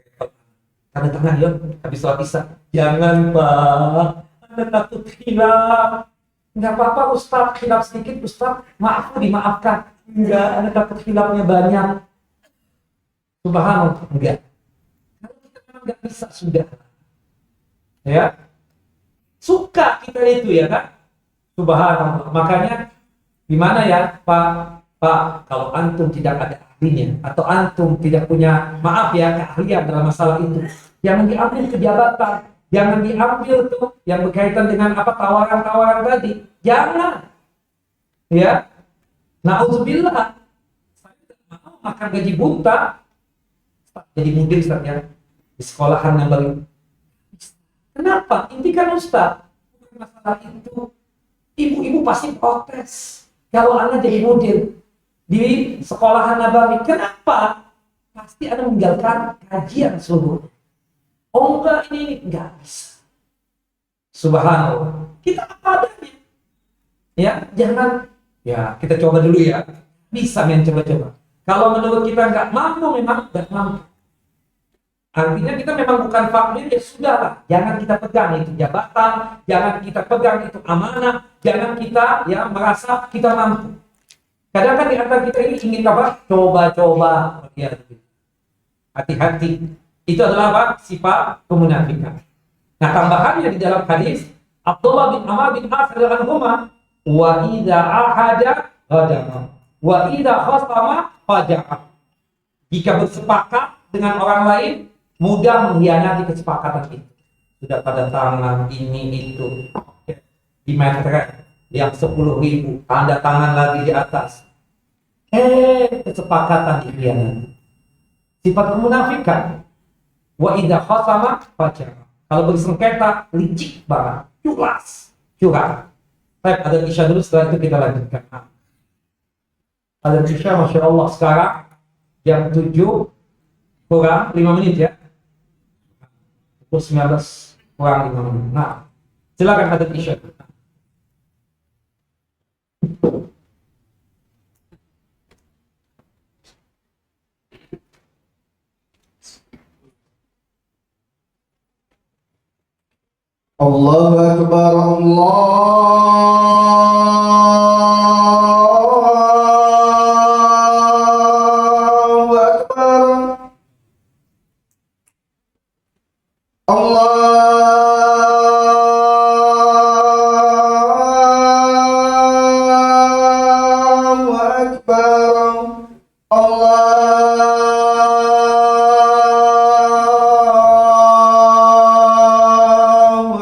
Tanda tangan yuk, habis sholat isya. Jangan Pak, Anda takut khilaf. Enggak apa-apa Ustaz, khilaf sedikit Ustaz, maaf dimaafkan. Enggak, Anda takut khilafnya banyak. Subhanallah, enggak. Kalau kita memang enggak bisa, sudah. Ya, suka kita itu ya kan. Subhanallah, makanya gimana ya Pak, kalau antum tidak ada ahlinya atau antum tidak punya, maaf ya, keahlian dalam masalah itu, jangan diambil kejabatan, jangan diambil tuh yang berkaitan dengan apa tawaran-tawaran tadi, jangan, ya. Na'udzubillah, saya tidak mau makan gaji buta, jadi mudir Ustaz ya, di sekolahan yang baru. Kenapa? Intikan Ustaz, masalah itu, ibu-ibu pasti protes kalau Anda jadi mudir di sekolahan Nabawi. Kenapa? Pasti Anda meninggalkan kajian seluruh. Oh enggak, ini enggak bisa. Subhanallah. Kita apa adanya. Ya, jangan. Ya, kita coba dulu ya. Bisa men, coba-coba. Kalau menurut kita enggak mampu, memang enggak mampu. Artinya kita memang bukan fakir, ya sudahlah. Jangan kita pegang itu jabatan, jangan kita pegang itu amanah, jangan kita ya merasa kita mampu. Kadang kan di antara kita ini ingin apa? Coba-coba. Ya. Hati-hati. Itu adalah apa? Sifat kemunafikan. Nah, tambahannya di dalam hadis Abdullah bin Amr bin As radhiyallahu anhu, wa idza ahada ghadama wa idza khasama faja'a. Jika bersepakat dengan orang lain, mudah mengkhianati kesepakatan itu. Sudah pada tangan ini itu. Di meter yang 10.000, tanda tangan lagi di atas. Kesepakatan dikhianati. Sifat kemunafikan. Wa idza khasama faja'a. Kalau bersengketa, licik banget, culas, curang. Baik, ada isya dulu, setelah itu kita lanjutkan. Ada isya, Masya Allah, sekarang jam 7 kurang 5 menit ya. Pukul 19 kurang 5 menit. Nah, silakan ada isya. Allahu Akbar, Allahu Akbar, Allahu Akbar, Allahu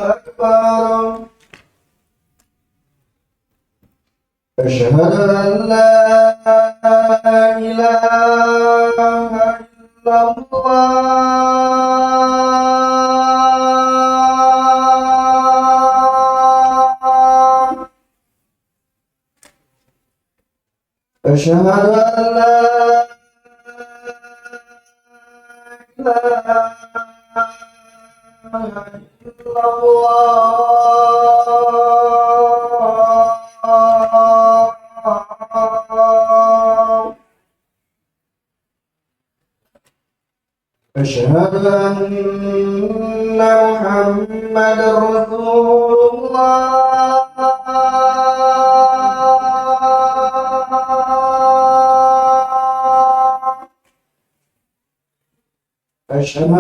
Akbar. أشهد أن لا إله إلا الله. أشهد أن لا إله إلا الله. أشهد أن محمد رسول الله. أشهد أن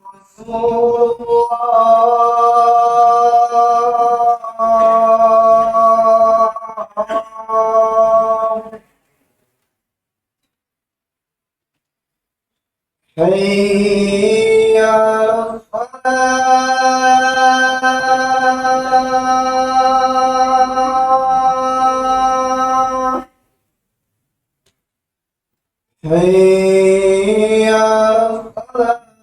رسول الله. حي على الصلاة. حي على الصلاة.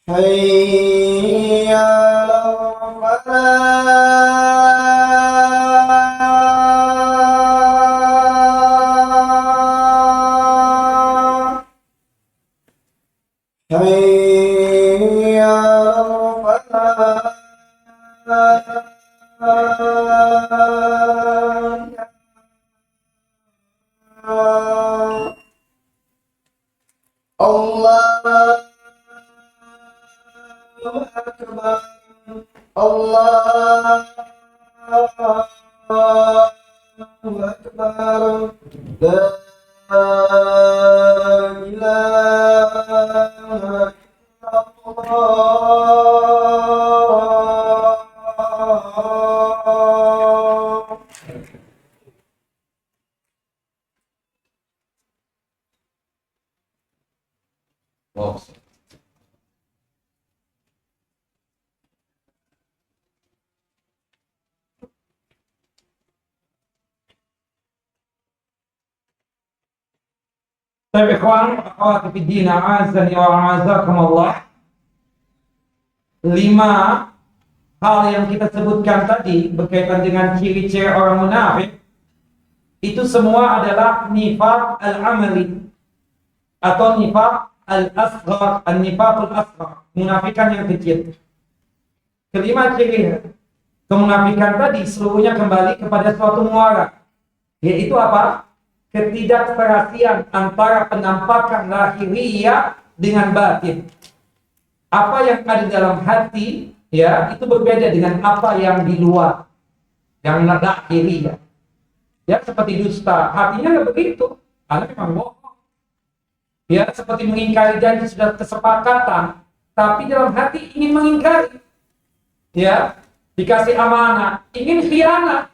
حي على الفلاح. حي على الفلاح. الله أكبر، الله أكبر، لا إله إلا الله. Wow. Tapi ikhwan, akhwati fiddin, a'azani wa a'azakumullah. 5 hal yang kita sebutkan tadi berkaitan dengan ciri-ciri orang munafik itu semua adalah nifaq al-amali atau nifaq al-asghar, an-nifaqul asghar, munafikan yang kecil. Kelima ciri kemunafikan tadi seluruhnya kembali kepada suatu muara, yaitu apa? Ketidakserasian antara penampakan lahiriah dengan batin. Apa yang ada dalam hati, ya, itu berbeda dengan apa yang di luar, yang lahiriah. Ya, seperti dusta, hatinya nggak begitu, karena memang bohong. Ya, seperti mengingkari janji sudah kesepakatan, tapi dalam hati ingin mengingkari. Ya, dikasih amanah, ingin khianat.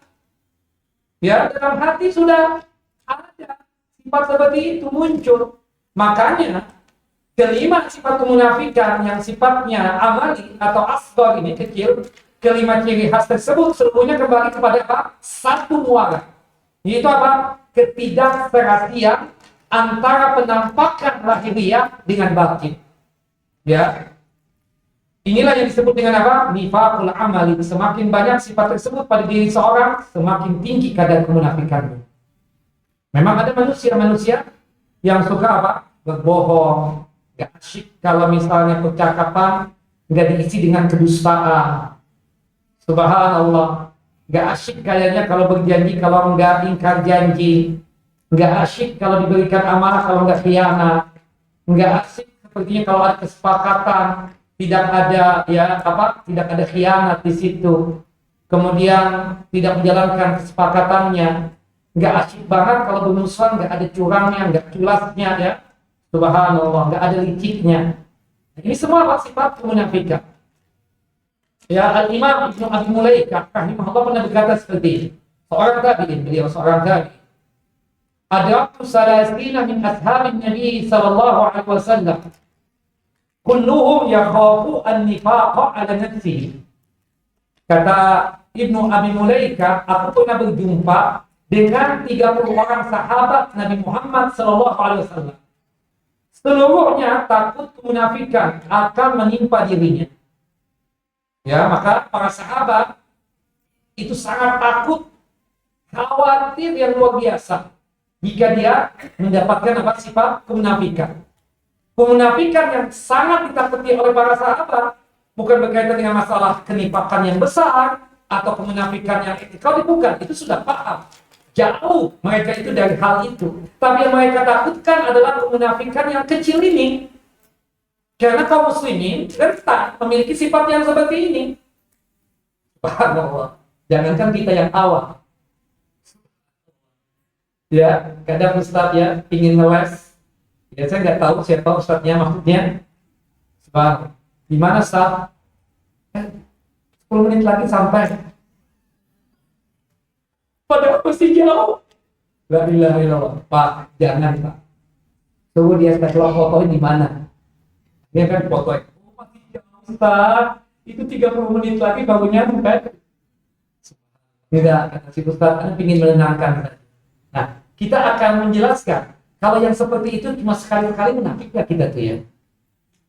Ya, dalam hati sudah ada sifat seperti itu muncul. Makanya kelima sifat kemunafikan yang sifatnya amali atau asghar ini kecil, kelima ciri khas tersebut seluruhnya kembali kepada apa? Satu muara. Yaitu apa? Ketidakserasian antara penampakan lahiriah dengan batin. Ya. Inilah yang disebut dengan apa? Nifaqul amali. Semakin banyak sifat tersebut pada diri seorang, semakin tinggi kadar kemunafikannya. Memang ada manusia-manusia yang suka apa? Berbohong, gak asyik kalau misalnya percakapan nggak diisi dengan kedustaan. Subhanallah, nggak asyik kayaknya kalau berjanji kalau nggak ingkar janji, nggak asyik kalau diberikan amanah kalau nggak khianat, nggak asyik sepertinya kalau ada kesepakatan tidak ada tidak ada khianat di situ, kemudian tidak menjalankan kesepakatannya. Nggak asyik banget kalau bermusuhan, nggak ada curangnya, nggak culasnya ya. Subhanallah, nggak ada liciknya. Ini semua sifat kemunafikan. Ya, Al-Imam Ibnu Abi Mulaikah rahimahullah pernah berkata seperti ini. Seorang tabi'in, beliau seorang tabi'in. Adraktu salasina min ashabin Nabi sallallahu alaihi wasallam. Kulluhum yakhafu an-nifaqa ala nafsihi. Kata Ibnu Abi Mulaikah, aku pernah berjumpa dengan 30 orang sahabat Nabi Muhammad sallallahu alaihi wasallam. Seluruhnya takut kemunafikan akan menimpa dirinya. Ya, maka para sahabat itu sangat takut, khawatir yang luar biasa jika dia mendapatkan sifat kemunafikan. Kemunafikan yang sangat ditakuti oleh para sahabat bukan berkaitan dengan masalah kenifakan yang besar atau kemunafikan yang etikal, bukan, itu sudah paham. Jauh mereka itu dari hal itu. Tapi yang mereka takutkan adalah kemunafikan yang kecil ini. Karena kaum muslimin rentan memiliki sifat yang seperti ini. Subhanallah. Jangankan kita yang awam. Ya, kadang Ustadz ya ingin ngeles. Ya, saya nggak tahu siapa Ustadznya maksudnya. Subhanallah. Di mana Ustadz? 10 menit lagi sampai. Padahal masih jauh. La ilaha illallah. Pak, jangan Pak. Tunggu dia setelah fotonya di mana? Dia kan foto. Oh, masih jauh Ustaz. Itu 30 menit lagi baru nyampe. Tidak, kata si Ustaz, Anda ingin menenangkan. Nah, kita akan menjelaskan kalau yang seperti itu cuma sekali-kali munafik gak kita tuh ya.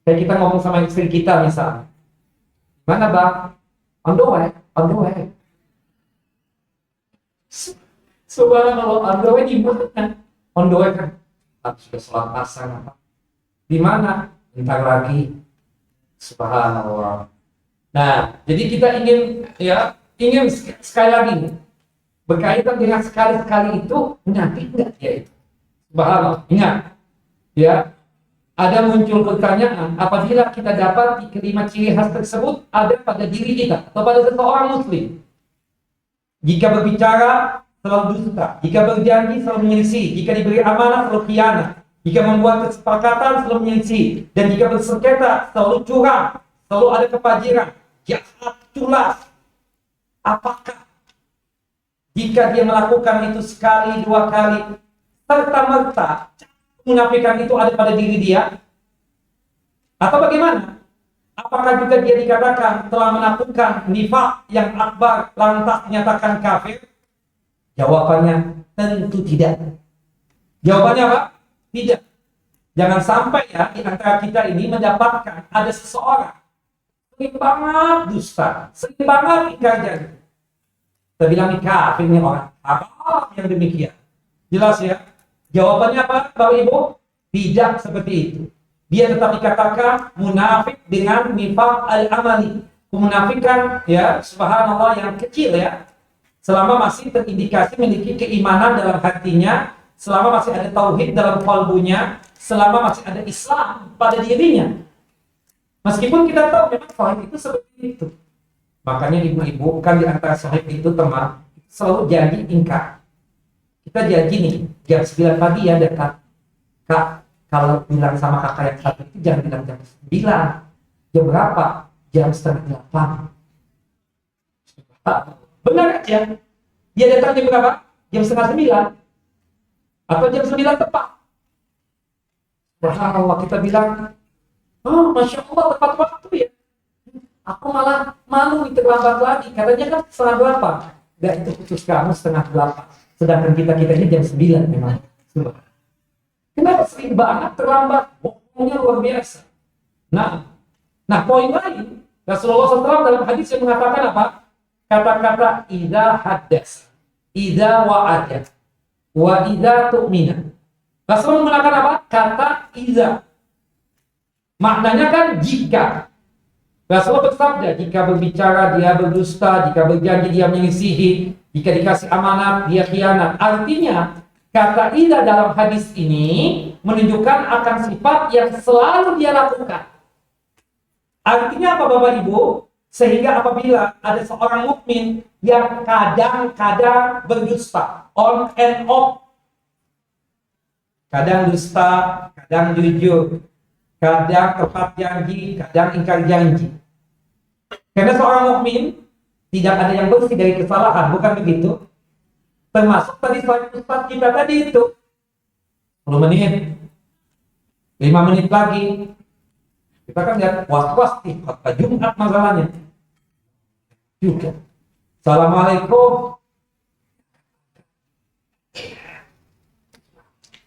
Kayak kita ngomong sama istri kita misalnya. Mana Bang? On the way, on the way. Subhanallah, on the way di mana? On the way kan sudah sholat asar apa? Di mana? Bentar lagi. Subhanallah. Nah, jadi kita ingin sekali lagi berkaitan dengan sekali-sekali itu munafik enggak ya itu? Subhanallah. Ingat ya, ada muncul pertanyaan apabila kita dapat kelima ciri khas tersebut ada pada diri kita atau pada seseorang muslim. Jika berbicara selalu dusta, jika berjanji selalu menyelisih, jika diberi amanah selalu khianat, jika membuat kesepakatan selalu menyelisih, dan jika bersengketa selalu curang, selalu ada kefajiran, jahat, culas. Apakah jika dia melakukan itu sekali, 2 kali, serta-merta kemunafikan itu ada pada diri dia? Atau bagaimana? Apakah juga dia dikatakan telah melakukan nifaq yang akbar lantas dinyatakan kafir? Jawabannya tentu tidak. Jawabannya apa? Tidak. Jangan sampai ya di antara kita ini mendapatkan ada seseorang sering banget dusta, sering banget ingkar janji. Kita bilang kafir ini orang. Apa yang demikian? Jelas ya? Jawabannya apa, Bapak Ibu? Tidak seperti itu. Dia tetap dikatakan munafik dengan nifaq al-amali. Kemunafikan ya, subhanallah yang kecil ya. Selama masih terindikasi memiliki keimanan dalam hatinya, selama masih ada tauhid dalam kalbunya, selama masih ada Islam pada dirinya. Meskipun kita tahu memang sahib itu seperti itu. Makanya ibu-ibu kan di antara sahib itu teman selalu janji ingkar. Kita janji nih jam 9 pagi ya dekat. Kak, kalau bilang sama kakak yang satu itu jangan bilang jam 9. Jam berapa? Jam setengah 8. Benar aja. Dia datang jam berapa? Jam setengah 9. Atau jam 9 tepat. Subhanallah, kita bilang, oh Masya Allah tepat waktu ya. Aku malah malu terlambat lagi. Katanya kan setengah 8. Enggak, itu khusus kamu setengah 8. Sedangkan kita ini jam 9 memang. Kenapa sering banget terlambat? Bohongnya luar biasa. Nah poin lain, Rasulullah SAW dalam hadis yang mengatakan apa? Kata-kata idza haddas, idza wa'ada, wa idza tu'mina. Rasulullah menggunakan apa? Kata idza. Maknanya kan jika. Rasulullah bersabda, jika berbicara dia berdusta, jika berjanji dia menyelisihi, jika dikasih amanat dia khianat. Artinya, kata idza dalam hadis ini menunjukkan akan sifat yang selalu dia lakukan. Artinya apa Bapak Ibu? Sehingga apabila ada seorang mukmin yang kadang-kadang berdusta, on and off, kadang dusta, kadang jujur, kadang tepat janji, kadang ingkar janji. Karena seorang mukmin tidak ada yang bersih dari kesalahan, bukan begitu? Termasuk tadi slide Ustaz kita tadi itu 10 menit, 5 menit lagi. Kita kan lihat was-was di khutbah Jumat masalahnya. Juga. Assalamualaikum.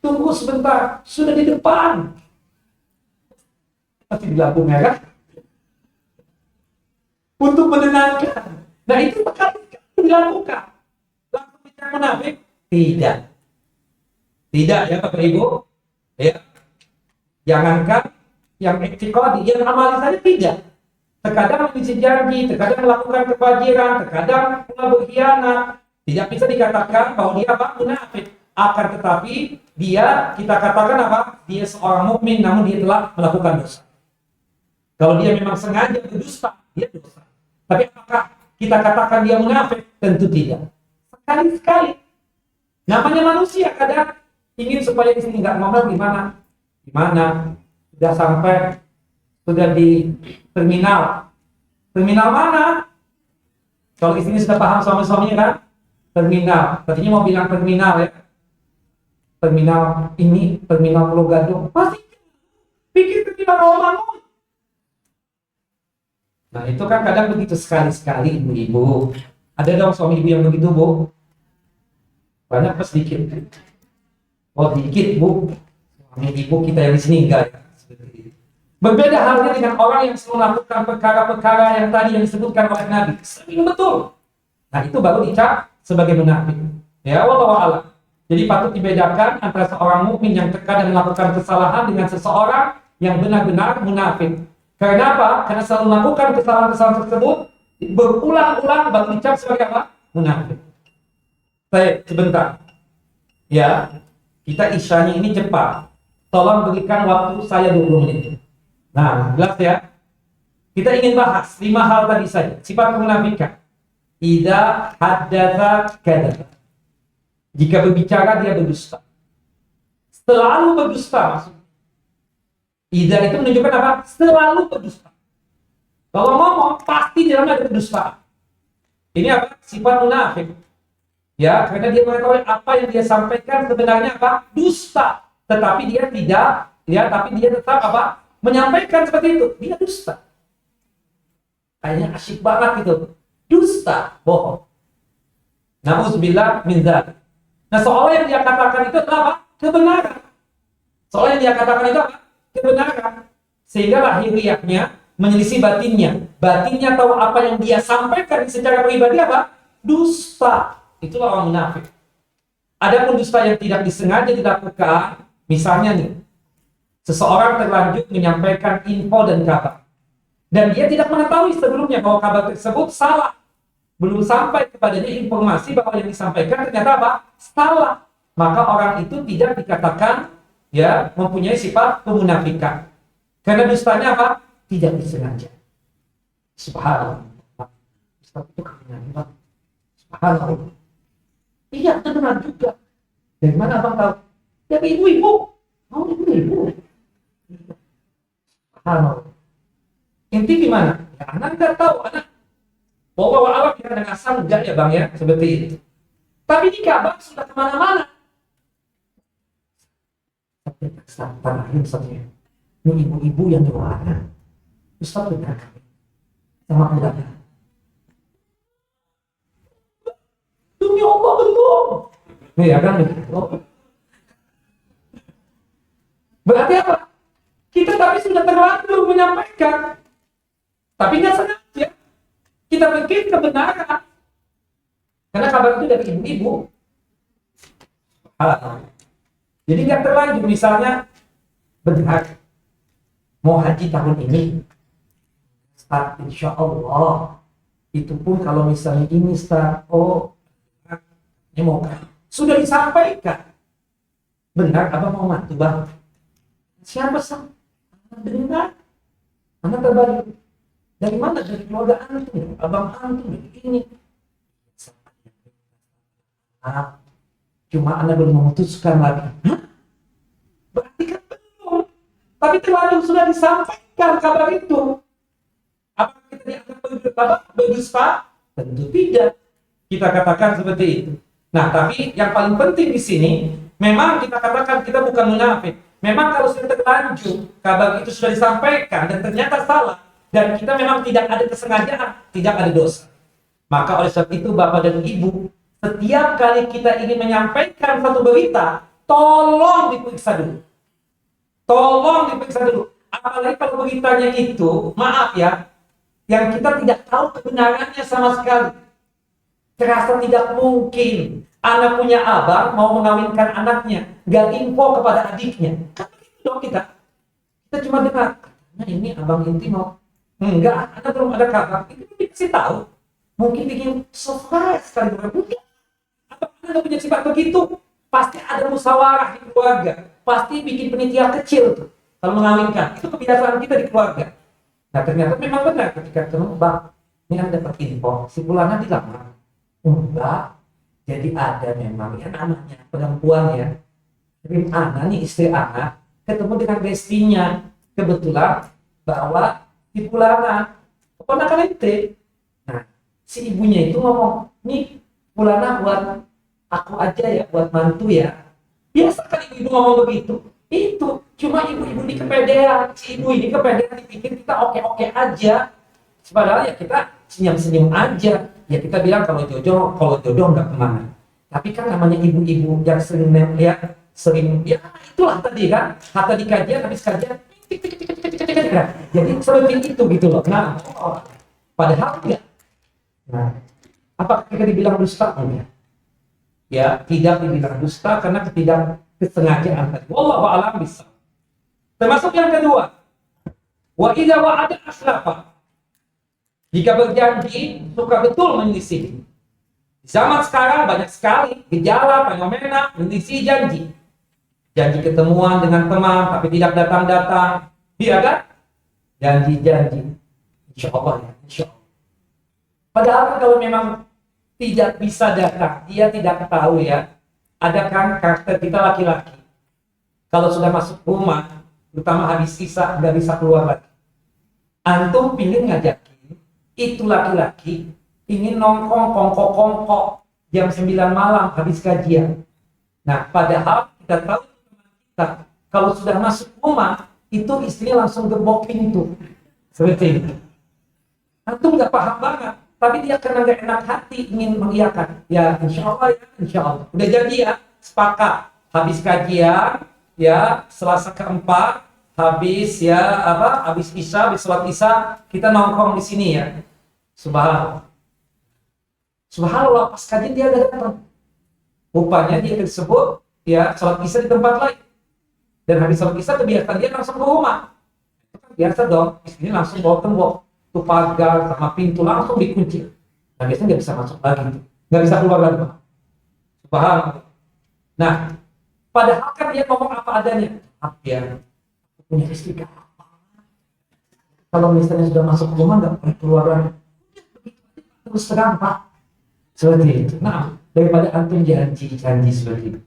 Tunggu sebentar, sudah di depan. Masih di lampu merah. Untuk menenangkan. Nah itu sekali dilakukan. Langsung bicara munafik? Tidak. Tidak ya Bapak Ibu. Ya. Jangankan yang etikodi, yang amali saja tidak. Terkadang mengisi janji, terkadang melakukan kefajiran, terkadang berkhianat. Tidak bisa dikatakan bahwa dia apa? Munafik. Akan tetapi dia, kita katakan apa? Dia seorang mukmin namun dia telah melakukan dosa. Kalau dia memang sengaja berdusta, dia dosa. Tapi apakah kita katakan dia munafik? Tentu tidak. Sekali-sekali. Namanya manusia kadang ingin supaya istri nggak ngomel gimana? Gimana? Sudah sampai, sudah di terminal. Terminal mana? Kalau istrinya sudah paham suami-suaminya kan? Terminal. Tadinya mau bilang terminal ya. Terminal ini, terminal Pulau Gadung. Pasti pikir terminal Rawamangun. Nah itu kan kadang begitu sekali-sekali ibu-ibu. Ada dong suami ibu yang begitu Bu? Banyak apa sedikit? Oh dikit Bu. Suami ibu kita yang di sini enggak ya. Berbeda halnya dengan orang yang selalu melakukan perkara-perkara yang tadi yang disebutkan oleh Nabi. Sering betul. Nah itu baru dicap sebagai munafik. Ya wallahu a'lam. Jadi patut dibedakan antara seorang mukmin yang terkadang melakukan kesalahan dengan seseorang yang benar-benar munafik. Karena apa? Karena selalu melakukan kesalahan-kesalahan tersebut berulang-ulang baru dicap sebagai apa? Munafik. Baik, sebentar. Ya, kita isyanya ini cepat. Tolong berikan waktu saya 20 menit. Nah, jelas ya. Kita ingin bahas 5 hal tadi saja. Sifat kemunafikan. Idza haddatsa kadzaba. Jika berbicara dia berdusta. Selalu berdusta maksudnya. Idza itu menunjukkan apa? Selalu berdusta. Kalau ngomong pasti di dalamnya ada kedustaan. Ini apa? Sifat munafik. Ya, karena dia mengetahui apa yang dia sampaikan sebenarnya apa? Dusta. Tetapi dia tidak, ya, tapi dia tetap apa? Menyampaikan seperti itu. Dia dusta. Kayaknya asyik banget gitu. Dusta, bohong. Na'udzubillah min dzalik. Nah, seolah yang dia katakan itu adalah apa? Kebenaran. Seolah yang dia katakan itu apa? Kebenaran. Sehingga lahiriahnya menyelisih batinnya. Batinnya tahu apa yang dia sampaikan secara pribadi apa? Dusta. Itulah orang munafik. Adapun dusta yang tidak disengaja dilakukan, misalnya nih, seseorang terlanjur menyampaikan info dan kabar. Dan dia tidak mengetahui sebelumnya bahwa kabar tersebut salah. Belum sampai kepadanya informasi bahwa yang disampaikan ternyata apa? Salah. Maka orang itu tidak dikatakan ya mempunyai sifat kemunafikan. Karena dustanya apa? Tidak disengaja. Subhanallah. Ustaz itu kemunafikan. Subhanallah. Iya, benar juga. Dari mana abang tahu? Dari ibu-ibu. Oh, ibu-ibu. Subhanallah. Inti gimana? Ya, anak nggak tahu. Anak bawa alat yang ada asal enggak ya bang ya? Seperti itu. Tapi jika abang sudah kemana-mana. Tapi terakhir Ustaznya. Ini ibu-ibu yang di mana? Ustaz benar kami. Sama mudahnya. Demi Allah belum. Ya kan begitu. Berarti apa? Kita tapi sudah terlanjur menyampaikan. Tapi nggak sengaja. Kita pikir kebenaran. Karena kabar itu dari ibu-ibu. Jadi nggak terlanjur. Misalnya benar mau haji tahun ini. Ustaz, insya Allah itu pun kalau misalnya ini Ustaz, oh ini mau kan sudah disampaikan. Benar abang mau mati bang? Siapa sih? Benar. Anak terbalik. Dari mana? Dari keluarga antum, abang antum, ini. Cuma anda belum memutuskan lagi. Hah? Berarti kan belum. Tapi terlalu sudah disampaikan kabar itu. Apakah kita dianggap berdusta? Tentu tidak. Kita katakan seperti itu. Nah, tapi yang paling penting di sini, memang kita katakan kita bukan munafik. Memang kalau sudah terlanjur, kabar itu sudah disampaikan dan ternyata salah, dan kita memang tidak ada kesengajaan, tidak ada dosa. Maka oleh sebab itu Bapak dan Ibu, setiap kali kita ingin menyampaikan satu berita, tolong diperiksa dulu. Tolong diperiksa dulu. Apalagi kalau beritanya itu, maaf ya, yang kita tidak tahu kebenarannya sama sekali. Terasa tidak mungkin anak punya abang mau mengawinkan anaknya, gak info kepada adiknya. Kan begitu dong kita. Kita cuma dengar, nah ini abang inti mau. Enggak, anak belum ada kabar. Itu dikasih tahu. Mungkin bikin surprise sekali bukan. Abang anak gak punya sifat begitu. Pasti ada musyawarah di keluarga. Pasti bikin penitia kecil tuh. Kalau mengawinkan, itu kebiasaan kita di keluarga. Nah ternyata memang benar ketika ketemu bang, ini anda dapat info, si Fulana dilamar. Enggak. Jadi ada memang yang namanya perempuan ya, anak nih istri anak ketemu dengan bestinya, kebetulan bawa si Fulana keponakan ente. Nah si ibunya itu ngomong, nih Fulana buat aku aja ya, buat mantu ya. Biasa kan ibu ngomong begitu. Itu cuma ibu-ibu di kepedean, si ibu ini kepedean dipikir kita oke-oke aja. Padahal ya kita senyum-senyum aja. Ya kita bilang kalau jodoh nggak kemana. Tapi kan namanya ibu-ibu yang sering lihat, sering ya itulah tadi kan kata di kajian, habis kajian jadi seperti itu gitu loh. Nah, padahal enggak. Nah, apakah kita dibilang dusta? Enggak. Ya, tidak dibilang dusta karena ketidaksengajaan tadi. Wallahu a'lam bishawab. Termasuk yang kedua, wa idza wa'ada akhlafa. Jika berjanji, suka betul menyelisih. Di zaman sekarang banyak sekali gejala, fenomena menyelisih janji. Janji ketemuan dengan teman, tapi tidak datang-datang. Iya kan? Janji-janji. Insya Allah ya, insya Allah. Padahal kalau memang tidak bisa datang, dia tidak tahu ya. Ada kan karakter kita laki-laki. Kalau sudah masuk rumah, terutama habis sisa, nggak bisa keluar lagi. Antum pilih ngajak. Itu laki-laki ingin nongkrong kongkok-kongkok jam 9 malam habis kajian. Nah, padahal kita tahu kita kalau sudah masuk rumah itu istrinya langsung gebok pintu. Seperti itu. Antum nggak paham banget, tapi dia karena nggak enak hati ingin mengiyakan. Ya, insya Allah ya, insya Allah. Udah jadi ya, sepakat. Habis kajian, ya Selasa keempat, habis ya habis isya, habis sholat isya kita nongkrong di sini ya. Subhanallah pas kajian dia ada datang. Rupanya dia tersebut ya sholat isya di tempat lain. Dan habis sholat isya kebiasaan dia langsung ke rumah. Biasa dong, istrinya langsung bawa tembok, tuh pagar sama pintu langsung dikunci. Nah biasanya nggak bisa masuk lagi, nggak bisa keluar lagi. Subhanallah. Nah, padahal kan dia ngomong apa adanya. Ya, punya istri apa? Kalau misalnya sudah masuk rumah nggak boleh keluar lagi. Terus terang Pak, seperti itu. Nah, daripada antum janji seperti itu.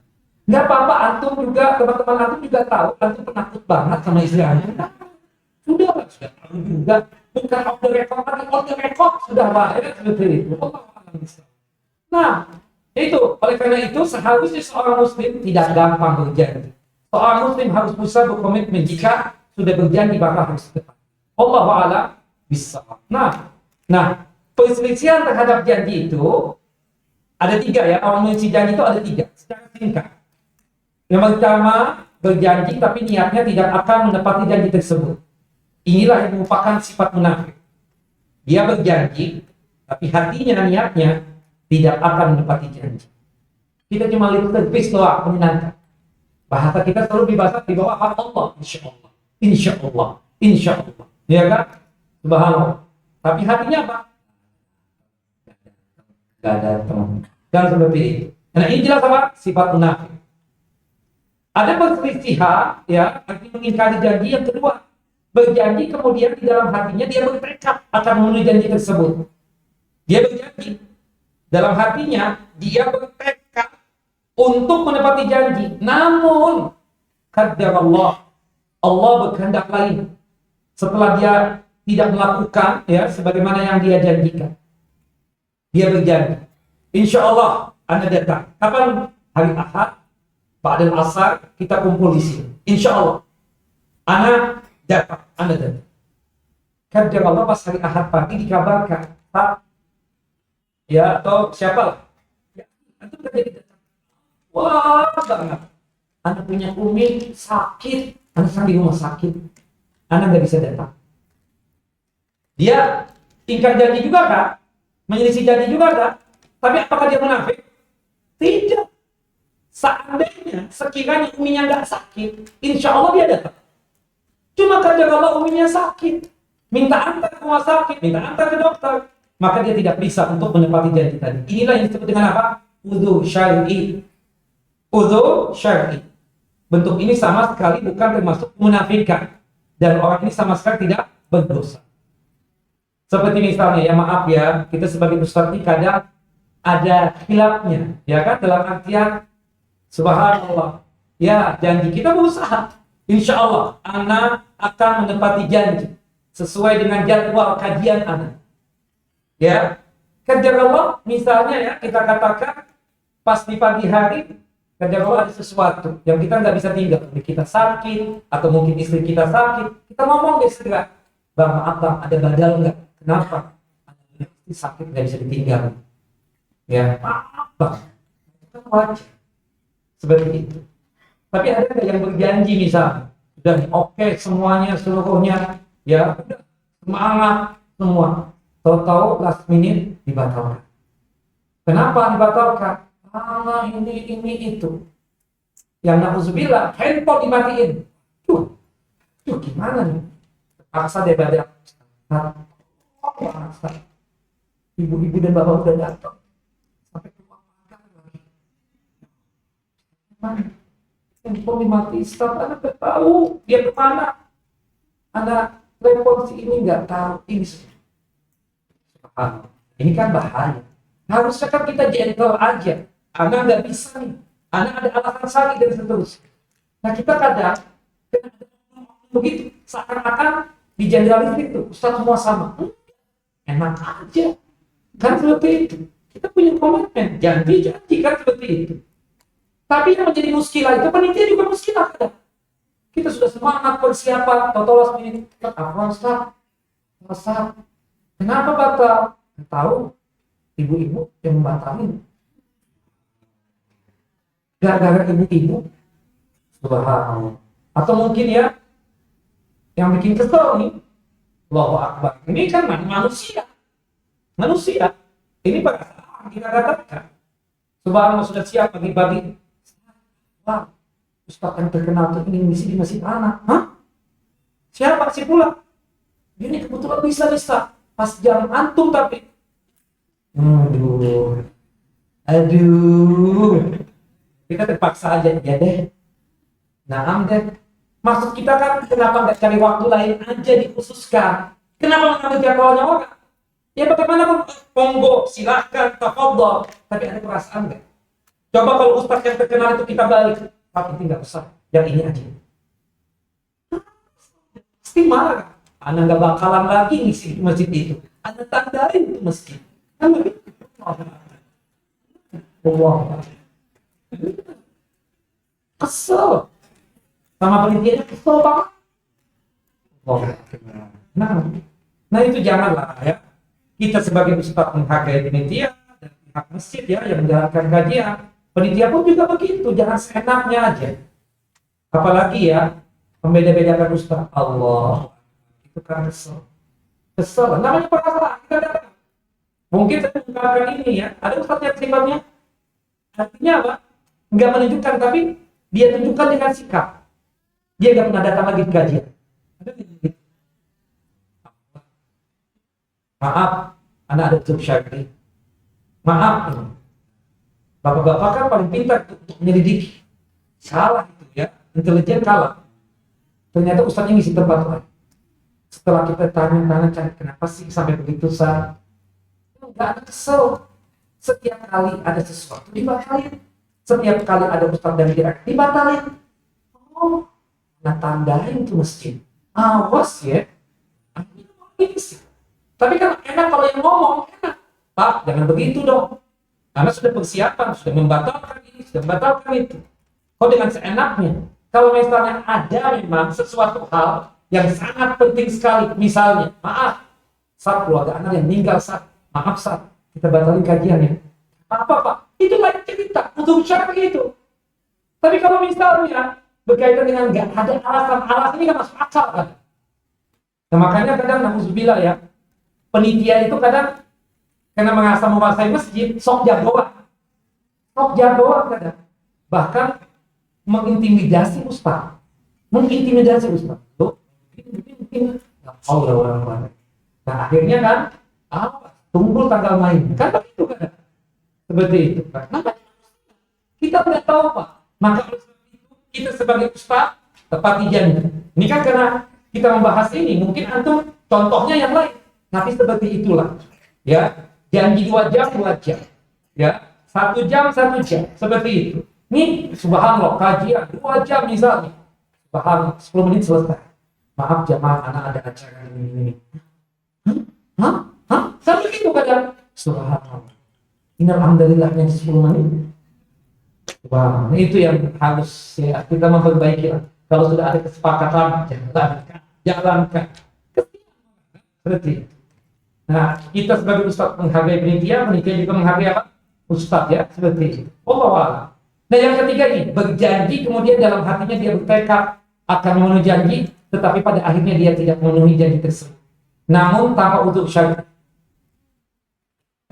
Nggak apa-apa, antum juga, teman-teman antum juga tahu, antum penakut banget sama istri antum. Nah, sudah tahu juga. Bukan off the record, tapi on the record sudah bahaya seperti itu. Nah, itu oleh karena itu seharusnya seorang muslim tidak gampang berjanji. Seorang muslim harus bisa berkomitmen jika sudah berjanji maka harus tepat. Allahu a'lam bishawab. Nah, perselisihan terhadap janji itu ada 3 ya. Orang menyelisih janji itu ada 3 secara singkat. Yang pertama, berjanji tapi niatnya tidak akan menepati janji tersebut. Inilah yang merupakan sifat munafik. Dia berjanji tapi hatinya dan niatnya tidak akan menepati janji. Kita cuma lip service doang, menyenangkan. Bahasa kita selalu di bawah Allah, insya Allah, insya Allah, insya Allah. Ya kan? Subhanallah. Tapi hatinya apa? Gak datang. Dan seperti itu. Nah ini jelas apa? Sifat munafik. Ada perselisihan, ya, artinya mengingkari janji. Yang kedua, berjanji kemudian di dalam hatinya dia bertekad akan memenuhi janji tersebut. Dia berjanji dalam hatinya, dia bertekad untuk menepati janji. Namun qadar Allah berkehendak lain. Setelah dia tidak melakukan, ya, sebagaimana yang dia janjikan, dia berjanji, insya Allah Anda datang. Kapan? Hari Ahad, ba'dal asar, kita kumpul di sini. Insya Allah Anda datang. Anda datang. Qadar Allah pas hari Ahad pagi dikabarkan, Pak, ya, atau siapa? Ya, itu terjadi datang. Wah, banget. Anda punya umi sakit, Anda sedang di rumah sakit, Anda nggak bisa datang. Dia ingkar janji juga kan? Menyelisih janji juga kan? Tapi apakah dia munafik? Tidak. Seandainya, sekiranya uminya nggak sakit, insya Allah dia datang. Cuma karena kalau uminya sakit, minta antar ke rumah sakit, minta antar ke dokter, maka dia tidak bisa untuk menepati janji tadi. Inilah yang disebut dengan apa? Udzur syar'i. Udzur syar'i. Bentuk ini sama sekali bukan termasuk munafikan, dan orang ini sama sekali tidak berdosa. Seperti misalnya, ya maaf ya, kita sebagai ustaz ini kadang ada khilafnya, ya kan, dalam artian subhanallah, ya janji kita berusaha, insya Allah anak akan menepati janji sesuai dengan jadwal kajian anak. Ya, qadar Allah, misalnya ya, kita katakan pas di pagi hari, qadar Allah ada sesuatu yang kita nggak bisa tinggal. Kita sakit, atau mungkin istri kita sakit, kita ngomong deh segera, bang maaf bang, ada badal nggak? Kenapa? Istri sakit nggak bisa ditinggal. Ya, maaf bang, itu kan wajar. Seperti itu. Tapi ada nggak yang berjanji misalnya, udah oke semuanya seluruhnya, ya udah semangat semua, tahu-tahu last minute dibatalkan. Kenapa dibatalkan? Karena ini itu. Yang na'udzubillah, handphone dimatiin. Tuh gimana nih? Terpaksa daripada ibu-ibu dan bapak udah datang sampai keluar makan lagi. Handphone dimatiin, setelah anak nggak tahu dia kemana. Anak telepon si ini nggak tahu ini. Ini kan bahaya. Harusnya kan kita gentle aja. Anak nggak bisa nih. Anak ada alasan sakit dan seterusnya. Nah kita kadang begitu seakan-akan di generalistik itu Ustaz semua sama. Enak aja. Kan seperti itu. Kita punya komitmen, janji kan seperti itu. Tapi yang menjadi muskilah itu panitia juga muskilah kadang. Kita sudah semangat persiapan, total minit, Ustaz. Kenapa batal? Tahu ibu-ibu yang membatalin. Gara-gara ibu-ibu, subhanallah. Atau mungkin ya, yang bikin kesel nih, Allahu Akbar. Ini kan manusia. Ini perasaan kita katakan. Subhanallah sudah siap pagi-pagi. Wah, Ustaz yang terkenal tuh ini misi di masjid anak. Hah? Siapa sih pula? Ini kebetulan bisa. Pas jam antum tapi. Aduh. Kita terpaksa aja, ya deh. Nah, deh. Maksud kita kan kenapa nggak cari waktu lain aja dikhususkan? Kenapa mengambil jadwalnya orang? Ya bagaimana monggo, silahkan, tafadhol. Tapi ada perasaan nggak? Coba kalau ustaz yang terkenal itu kita balik, tapi tidak usah, yang ini aja. Pasti marah. Anda nggak bakalan lagi ngisi masjid itu. Anda tandain itu masjid. Kan begitu. Allah. Kesel sama penelitiannya, kesel banget. Nah itu janganlah ya. Kita sebagai ustaz menghargai penitia dan pihak masjid ya yang menjalankan kajian. Penitia pun juga begitu, jangan seenaknya aja. Apalagi ya membeda-bedakan ustaz. Allah, itu kan kesel. Namanya perasaan kita datang. Mungkin saya mengungkapkan ini ya, ada ustaz yang sifatnya artinya apa? Nggak menunjukkan, tapi dia tunjukkan dengan sikap. Dia nggak pernah datang lagi ke kajian. Maaf, anak ada usul syar'i. Maaf, ini. Bapak-bapak kan paling pintar untuk menyelidiki. Salah itu ya, intelijen kalah. Ternyata ustaznya ngisi tempat lain. Setelah kita tanya-tanya cari kenapa sih sampai begitu Ustaz? Enggak ada kesel. Setiap kali ada sesuatu dibatalin. Setiap kali ada ustaz dan direktur dibatalin. Oh, nah tandain tuh masjid. Awas ya. Ini sih. Tapi kan enak kalau yang ngomong enak. Pak, jangan begitu dong. Karena sudah persiapan, sudah membatalkan ini, sudah membatalkan itu. Kok dengan seenaknya? Kalau misalnya ada memang sesuatu hal yang sangat penting sekali, misalnya, maaf, saat keluarga anak yang meninggal, saat, maaf saat, kita batalin kajiannya. Apa Pak? Itu lain cerita, untuk syar'i itu. Tapi kalau misalnya berkaitan dengan nggak ada alasan ini kan masuk akal kan? Nah makanya kadang, na'udzubillah ya, penitia itu kadang karena menguasai masjid, sok jagoan kadang. Bahkan mengintimidasi ustaz. Tuh, Allah. Nah akhirnya kan, tunggu tanggal main. Kan begitu kan? Seperti itu kan. Nah, kita nggak tahu Pak. Maka kita sebagai ustaz tepati janji. Ini kan karena kita membahas ini, mungkin antum contohnya yang lain. Tapi seperti itulah. Ya, janji 2 jam, ya, 1 jam, seperti itu. Ini subhanallah, kajian 2 jam misalnya, subhanallah, 10 menit selesai. Maaf jamaah, anak ada acara ini. Sampai itu kadang, subhanallah. Ini alhamdulillahnya 10 menit. Wah, itu yang harus ya, kita memperbaiki. Kalau sudah ada kesepakatan, jalankan. Seperti itu. Nah, kita sebagai ustaz menghargai penitia juga menghargai apa? Ustaz ya, seperti itu. Allah. Nah, yang ketiga ini, berjanji kemudian dalam hatinya dia bertekad akan memenuhi janji, tetapi pada akhirnya dia tidak memenuhi janji tersebut. Namun tanpa udzur syar'i.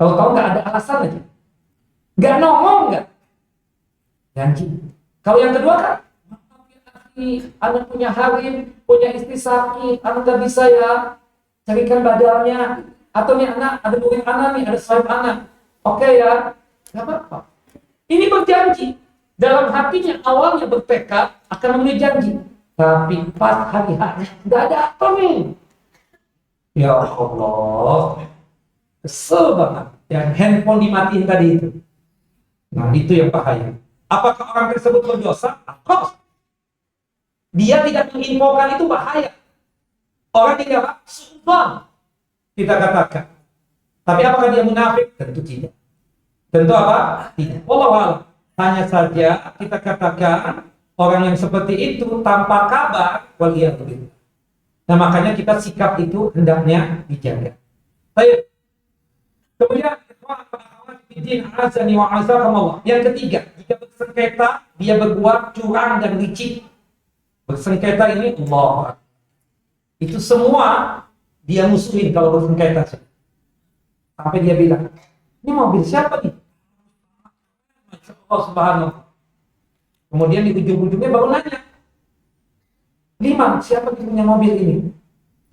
Tahu-tahu nggak ada alasan aja. Nggak ngomong nggak. Janji. Kalau yang kedua kan, anak punya harim, punya istri sakit, anak nggak bisa ya, carikan badalnya. Atau nih anak, ada murid anak nih, ada sahib anak. Oke ya, nggak apa-apa. Ini berjanji. Dalam hatinya awalnya bertekad akan memenuhi janji. Tapi pas hari-hari, nggak ada apa nih. Ya Allah. Kesel banget. Yang handphone dimatiin tadi itu. Nah itu yang bahaya. Apakah orang tersebut berdosa? Of dia tidak menginfokan itu bahaya. Orang tidak apa? Sumpah. Kita katakan. Tapi apakah dia munafik? Tentu tidak. Tentu apa? Tidak. Wallahualam. Hanya saja kita katakan orang yang seperti itu tanpa kabar, waliyadzubillah. Nah makanya kita sikap itu hendaknya dijaga. Baik. Kemudian yang ketiga, jika bersengketa dia berbuat curang dan licik. Bersengketa ini Allah. Itu semua dia musuhin kalau bersengketa. Sampai dia bilang, ini mobil siapa nih? Allah subhanahu. Kemudian di ujung-ujungnya baru nanya, Liman, siapa yang punya mobil ini?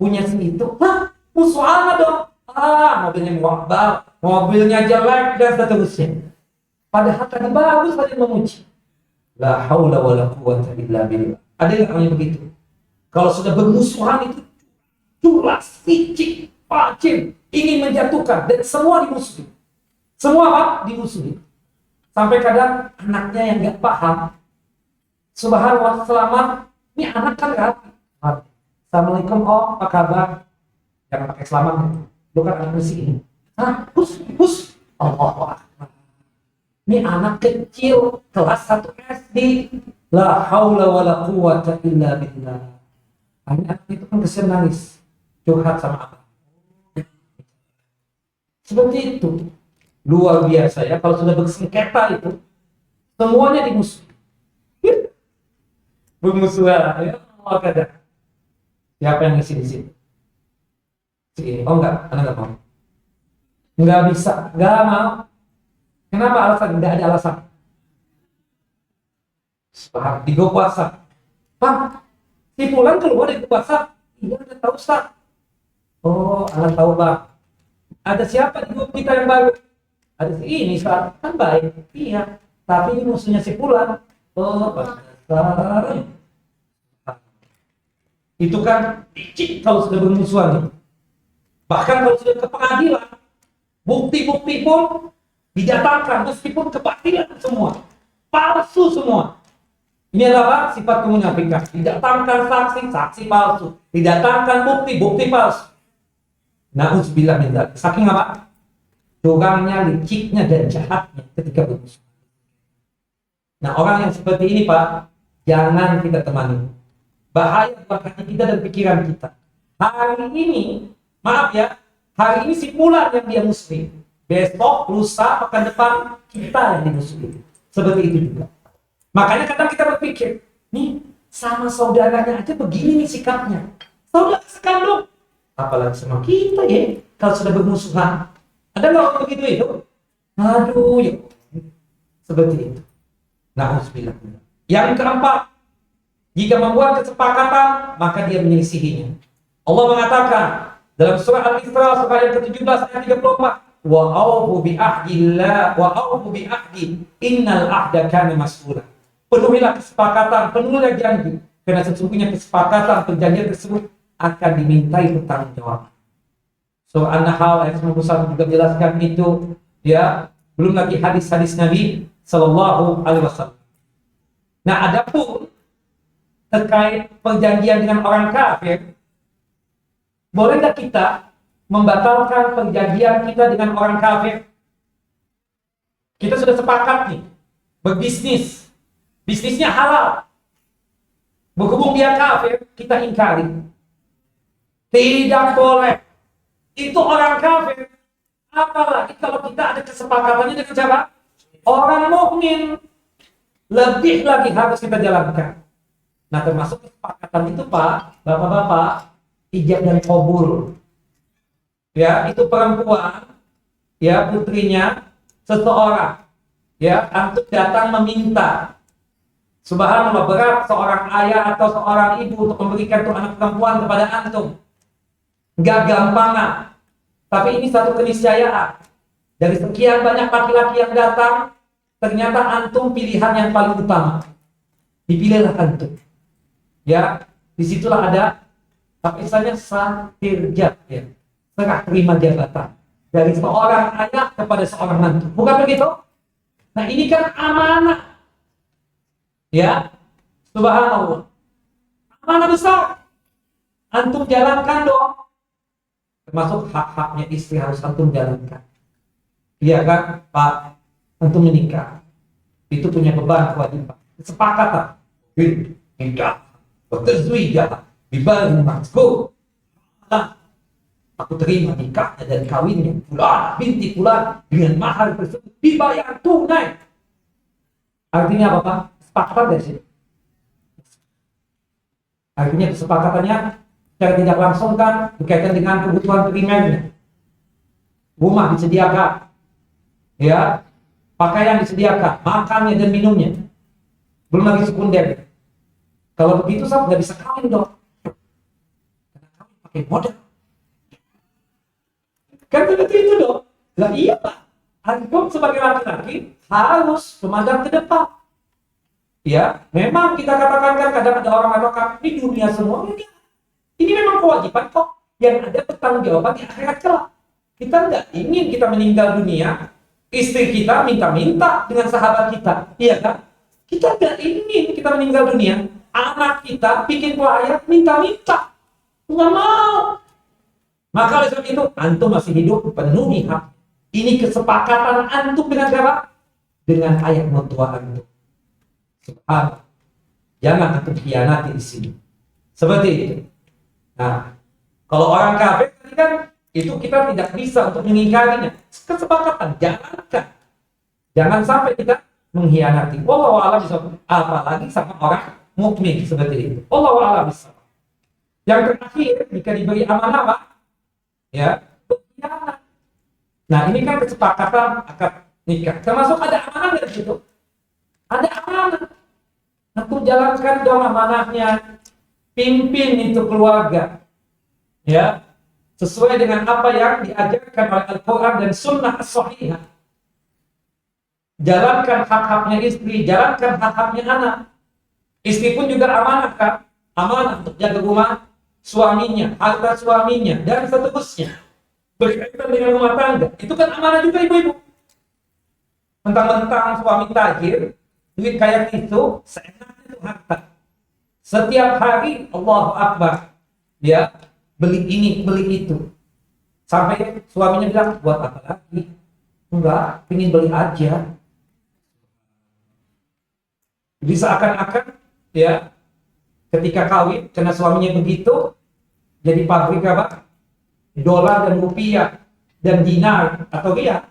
Punya si itu? Hah? Musuh amat dong. Mobilnya muakbar, mobilnya jelek dan seterusnya. Padahal tadi bagus tadi memuji. La haula wala quwwata illa billah. Ada yang namanya begitu. Kalau sudah bermusuhan itu culas, licik, pacim, ingin menjatuhkan dan semua dimusuhi. Semua apa? Dimusuhi. Sampai kadang anaknya yang nggak paham. Subhanallah, selamat. Ini anak kan rapi. Assalamualaikum, apa kabar? Jangan pakai selamat. Bukan anak bersih ini. Hus. Allah. Ini anak kecil kelas 1 SD. La haula wala quwwata illa billah. Anak itu kan kesian nangis. Curhat sama apa? Seperti itu. Luar biasa ya. Kalau sudah bersengketa itu, semuanya dimusuhi. Bermusuhan. Ya Allah kadang. Siapa yang ngisi di sini? Oh enggak, anak enggak mau. Enggak bisa, enggak mau. Kenapa alasan? Enggak ada alasan. Paham, di gua puasa. Bang, si Fulan keluar dari puasa. Iya, udah tahu Ustaz. Oh, anak tahu Bang. Ada siapa di grup kita yang baru? Ada si ini, Ustaz. Kan baik. Iya. Tapi ini musuhnya si Fulan. Oh, pantesan. Itu kan licik kalau sudah bermusuhan. Bahkan kalau sudah ke pengadilan, bukti-bukti pun didatangkan meskipun kebatilan semua. Palsu semua. Ini adalah sifat kemunafikan. Didatangkan saksi, saksi palsu. Didatangkan bukti, bukti palsu. Na'udzubillah min dzalik. Saking apa? Curangnya, liciknya, dan jahatnya ketika bermusuh. Nah, orang yang seperti ini, Pak, jangan kita temani. Bahaya buat hati kita dan pikiran kita. Hari ini, maaf ya, hari ini si Fulan yang dia muslim. Besok, lusa, pekan depan, kita yang dimusuhi. Seperti itu juga. Makanya kadang kita berpikir, nih, sama saudaranya aja begini nih sikapnya. Saudara sekandung. Apalagi sama kita ya, kalau sudah bermusuhan. Ada nggak orang begitu itu? Aduh, ya. Seperti itu. Na'udzubillah. Yang keempat, jika membuat kesepakatan, maka dia menyelisihinya. Allah mengatakan dalam surah Al-Isra surah yang ke-17 ayat 34, wa aufu bi ahdillah wa aufu bi ahdi innal ahda kana mas'ula. Penuhilah kesepakatan, penuhilah janji, karena sesungguhnya kesepakatan perjanjian tersebut akan dimintai pertanggungjawaban. Surah An-Nahl ayat 91 juga jelaskan itu, ya. Belum lagi hadis-hadis Nabi sallallahu alaihi wasallam. Nah, adapun terkait perjanjian dengan orang kafir, boleh nggak kita membatalkan perjanjian kita dengan orang kafir? Kita sudah sepakat nih, berbisnis, bisnisnya halal. Berhubung dia kafir, kita ingkari. Tidak boleh. Itu orang kafir. Apalagi kalau kita ada kesepakatannya dengan siapa? Orang mukmin. Lebih lagi harus kita jalankan. Nah, termasuk kesepakatan itu, Pak, Bapak-bapak, ijab dan qabul. Ya, itu perempuan, ya, putrinya seseorang, ya, antum datang meminta. Subhanallah, berat seorang ayah atau seorang ibu untuk memberikan tuh anak perempuan kepada antum. Nggak gampangan. Tapi ini satu keniscayaan. Dari sekian banyak laki-laki yang datang, ternyata antum pilihan yang paling utama. Dipilihlah antum. Ya, disitulah ada apa istilahnya satirjat, ya, serah terima jabatan dari seorang ayah kepada seorang mantu. Bukan begitu? Nah, ini kan amanah. Ya, subhanallah. Amanah besar. Antum jalankan dong. Termasuk hak-haknya istri harus antum jalankan. Iya kan, Pak? Antum menikah. Itu punya beban kewajiban. Kesepakatan. Tidak. Bertazwijah. Bibal mazkur. Aku terima nikahnya dan kawinnya Fulan binti Fulan dengan mahar tersebut dibayar tunai. Artinya apa, Pak? Sepakat dari sini. Artinya kesepakatannya secara tidak langsung kan berkaitan dengan kebutuhan primernya. Rumah disediakan, ya, pakaian disediakan, makannya dan minumnya. Belum lagi sekunder. Kalau begitu saya nggak bisa kawin dong. Karena kawin pakai modal. Kan seperti itu dong. Lah iya, Pak. Antum sebagai laki-laki harus memandang ke depan. Ya, memang kita katakan kan kadang ada orang mengatakan di dunia semua enggak. Ini memang kewajiban kok yang ada pertanggungjawaban di akhirat kelak. Kita nggak ingin kita meninggal dunia, istri kita minta-minta dengan sahabat kita, iya kan? Kita nggak ingin kita meninggal dunia, anak kita bikin pelayar minta-minta, nggak mau. Maka oleh sebab itu, antum masih hidup penuhi hak. Ini kesepakatan antum dengan siapa? Dengan ayah mertua antum. Subhanallah. Jangan antum khianati di sini. Seperti itu. Nah, kalau orang kafir tadi kan itu kita tidak bisa untuk mengingkarinya. Kesepakatan jalankan. Jangan sampai kita mengkhianati. Wallahu a'lam bishawab. Apalagi sama orang mukmin seperti itu. Wallahu a'lam bishawab. Yang terakhir, jika diberi amanah, Pak, ya, berkhianat. Nah, ini kan kesepakatan akad nikah. Termasuk ada amanah dari situ. Ada amanah. Aku jalankan dong amanahnya. Pimpin itu keluarga, ya. sesuai dengan apa yang diajarkan oleh Al-Quran dan Sunnah As-Sahihah. Jalankan hak-haknya istri, jalankan hak-haknya anak. Istri pun juga amanah kan? Amanah untuk jaga rumah suaminya, harta suaminya, dan seterusnya. Berkaitan dengan rumah tangga, itu kan amanah juga ibu-ibu. Mentang-mentang suami tajir, duit kayak itu, seenaknya itu harta. Setiap hari, Allahu Akbar, ya, beli ini, beli itu. Sampai suaminya bilang, buat apa lagi? Enggak, ingin beli aja. Jadi seakan-akan, ya, ketika kawin, karena suaminya begitu, jadi pabrik apa? Dolar dan rupiah dan dinar atau riyal.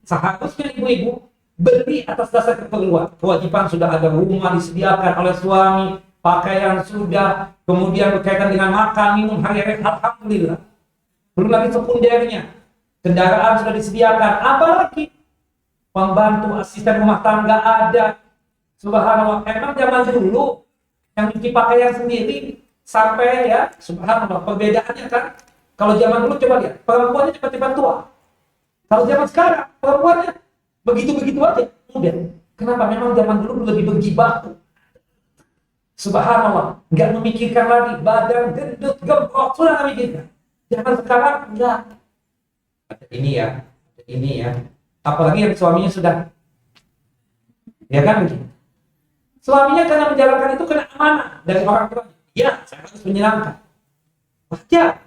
Seharusnya ibu-ibu beli atas dasar keperluan. Kewajiban sudah ada, rumah disediakan oleh suami, pakaian sudah, kemudian berkaitan dengan makan, minum, hari-hari, alhamdulillah. Belum lagi sekundernya, kendaraan sudah disediakan, apalagi pembantu asisten rumah tangga ada. Subhanallah, emang zaman dulu yang cuci pakaian sendiri sampai ya, subhanallah, perbedaannya kan. Kalau zaman dulu coba lihat, perempuannya cepat-cepat tua. Kalau zaman sekarang, perempuannya begitu-begitu aja. Udah. Kenapa? Memang zaman dulu lebih berjibaku. Subhanallah, nggak memikirkan lagi badan gendut, gembrot, sudah nggak mikirkan. Zaman sekarang enggak. Ada ini ya, ada ini ya. Apalagi yang suaminya sudah, ya kan begitu. Suaminya karena menjalankan itu kena amanah dari orang tua. Ya, saya harus menyenangkan. Wajar,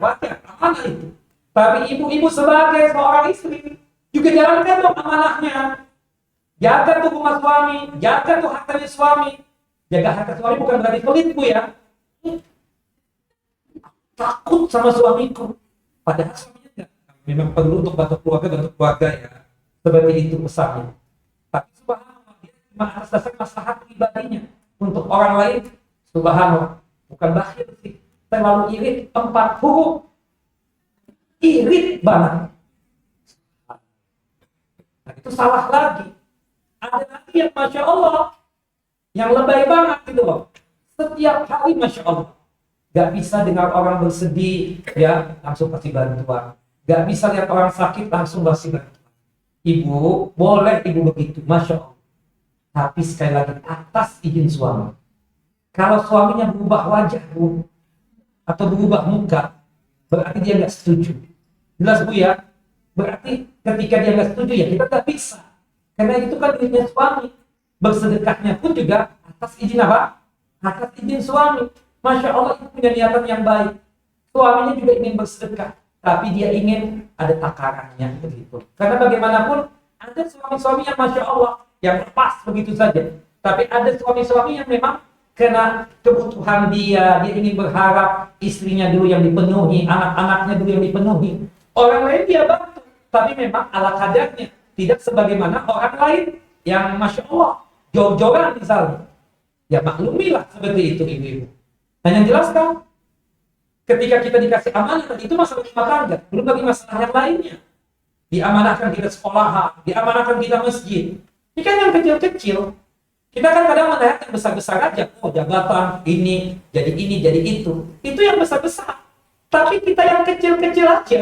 amanah itu. Tapi ibu-ibu sebagai seorang istri juga jalankan dong amanahnya. Jaga tuh rumah suami, jaga tuh hartanya suami. Jaga harta suami bukan berarti pelit, Bu ya. Takut sama suamiku. Padahal suaminya enggak. Memang perlu untuk bantu keluarga ya. Seperti itu pesannya. Tapi subhanallah, dia cuma atas dasar maslahat pribadinya. Untuk orang lain, subhanallah, bukan bakhil sih. Terlalu irit, 4 huruf. Irit banget. Nah, itu salah lagi. Ada lagi yang Masya Allah, yang lebay banget gitu loh. Setiap hari Masya Allah. Gak bisa dengar orang bersedih, ya langsung kasih bantuan. Gak bisa lihat orang sakit, langsung kasih bantuan. Ibu, boleh ibu begitu, Masya Allah. Tapi sekali lagi, atas izin suami. Kalau suaminya berubah wajah, Bu, atau berubah muka, berarti dia gak setuju. Jelas, Bu ya? Berarti ketika dia gak setuju, ya kita gak bisa. Karena itu kan duitnya suami. Bersedekahnya pun juga atas izin apa? Atas izin suami. Masya Allah, itu punya niatan yang baik. Suaminya juga ingin bersedekah, tapi dia ingin ada takarannya begitu. Karena bagaimanapun ada suami-suami yang Masya Allah yang lepas begitu saja. Tapi ada suami-suami yang memang karena kebutuhan dia ingin berharap istrinya dulu yang dipenuhi, anak-anaknya dulu yang dipenuhi. Orang lain dia bantu, tapi memang ala kadarnya. Tidak sebagaimana orang lain yang Masya Allah jor-joran misalnya. Ya maklumilah seperti itu ibu-ibu. Nah yang jelas kan, ketika kita dikasih amanah, itu masalah rumah tangga, belum lagi masalah yang lainnya. Diamanahkan kita sekolah, diamanahkan kita masjid. Ini kan yang kecil-kecil. Kita kan kadang melihat yang besar-besar aja. Oh jabatan, ini, jadi itu. Itu yang besar-besar. Tapi kita yang kecil-kecil aja,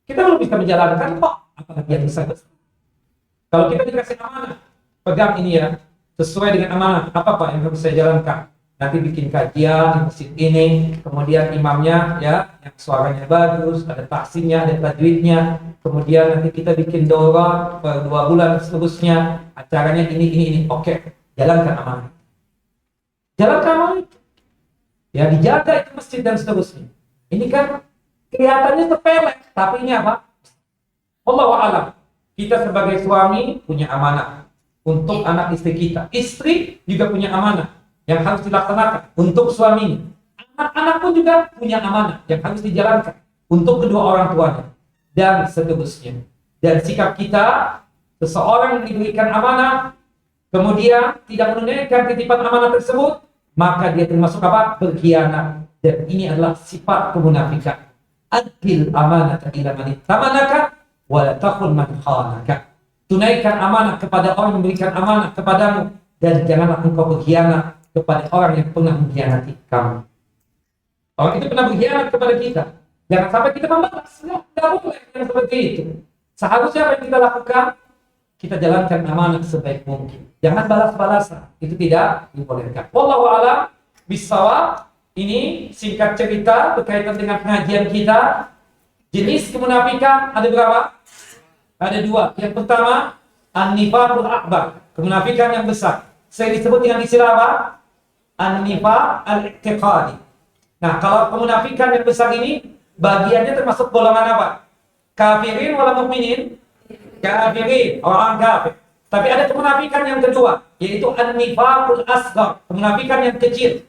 kita belum bisa menjalankan kok. Apalagi yang besar-besar. Kalau kita dikasih amanah, pegang ini ya, sesuai dengan amanah, apa Pak yang harus saya jalankan? Nanti bikin kajian di masjid ini, kemudian imamnya ya, yang suaranya bagus, ada tahsinnya, ada tajwidnya, kemudian nanti kita bikin doa per 2 bulan seterusnya, acaranya ini. Oke, jalankan amanah. Jalankan amanah itu. Ya, dijaga itu masjid dan seterusnya. Ini kan kelihatannya sepele, tapi ini apa? Allahu a'lam. Kita sebagai suami punya amanah untuk anak istri kita. Istri juga punya amanah yang harus dilaksanakan untuk suaminya. Anak-anak pun juga punya amanah yang harus dijalankan untuk kedua orang tuanya dan seterusnya. Dan sikap kita, seseorang yang diberikan amanah kemudian tidak menunaikan titipan amanah tersebut, maka dia termasuk apa? Berkhianat. Dan ini adalah sifat kemunafikan. Adil amanata ila man tamanaka wa la takhun man khanaka. Tunaikan amanah kepada orang yang memberikan amanah kepadamu dan janganlah engkau berkhianat kepada orang yang pernah mengkhianati kamu. Orang itu pernah berkhianat kepada kita, Jangan sampai kita membalas. Tidak boleh yang seperti itu. Seharusnya apa yang kita lakukan? Kita jalankan amanah sebaik mungkin. Jangan balas-balasan. Itu tidak dibolehkan. Wallahu a'lam bishawab. Ini singkat cerita berkaitan dengan pengajian kita. Jenis kemunafikan ada berapa? Ada dua. Yang pertama, an-nifaqul akbar, kemunafikan yang besar. Saya disebut dengan istilah apa? An-nifaq al-i'tiqadi. Nah, kalau kemunafikan yang besar ini bagiannya termasuk golongan apa? Kafirin wala mukminin? Kafirin, orang kafir. Tapi ada kemunafikan yang kedua, yaitu an-nifaqul asghar, kemunafikan yang kecil.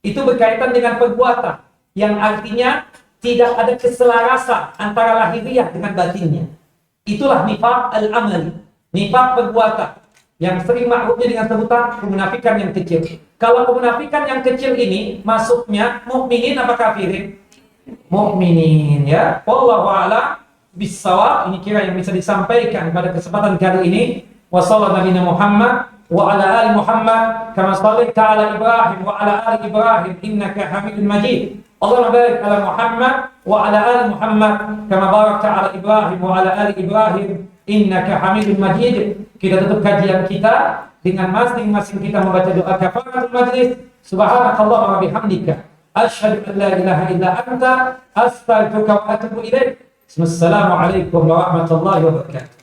Itu berkaitan dengan perbuatan, yang artinya tidak ada keselarasan antara lahiriah dengan batinnya. Itulah nifaq al-amali, nifaq perbuatan, yang sering makrufnya dengan sebutan kemunafikan yang kecil. Kalau kemunafikan yang kecil ini masuknya mukminin apa kafirin? Mukminin, ya. Wallahu a'lam bishawab. Ini kira yang bisa disampaikan pada kesempatan kali ini. Wassallallahu nabiyana Muhammad wa ala ali Muhammad kama shallaita ala Ibrahim wa ala ali Ibrahim innaka Hamidum Majid. Allahumma barik ala Muhammad wa ala ali Muhammad kama barakta ala Ibrahim wa ala ali Ibrahim innaka Hamidum Majid. Kita tutup kajian kita dengan masing-masing kita membaca doa kafaratul majlis. Subhanakallahumma wa bihamdika asyhadu an la ilaha illa anta astaghfiruka wa atubu ilaik. Wassalamualaikum warahmatullahi wabarakatuh.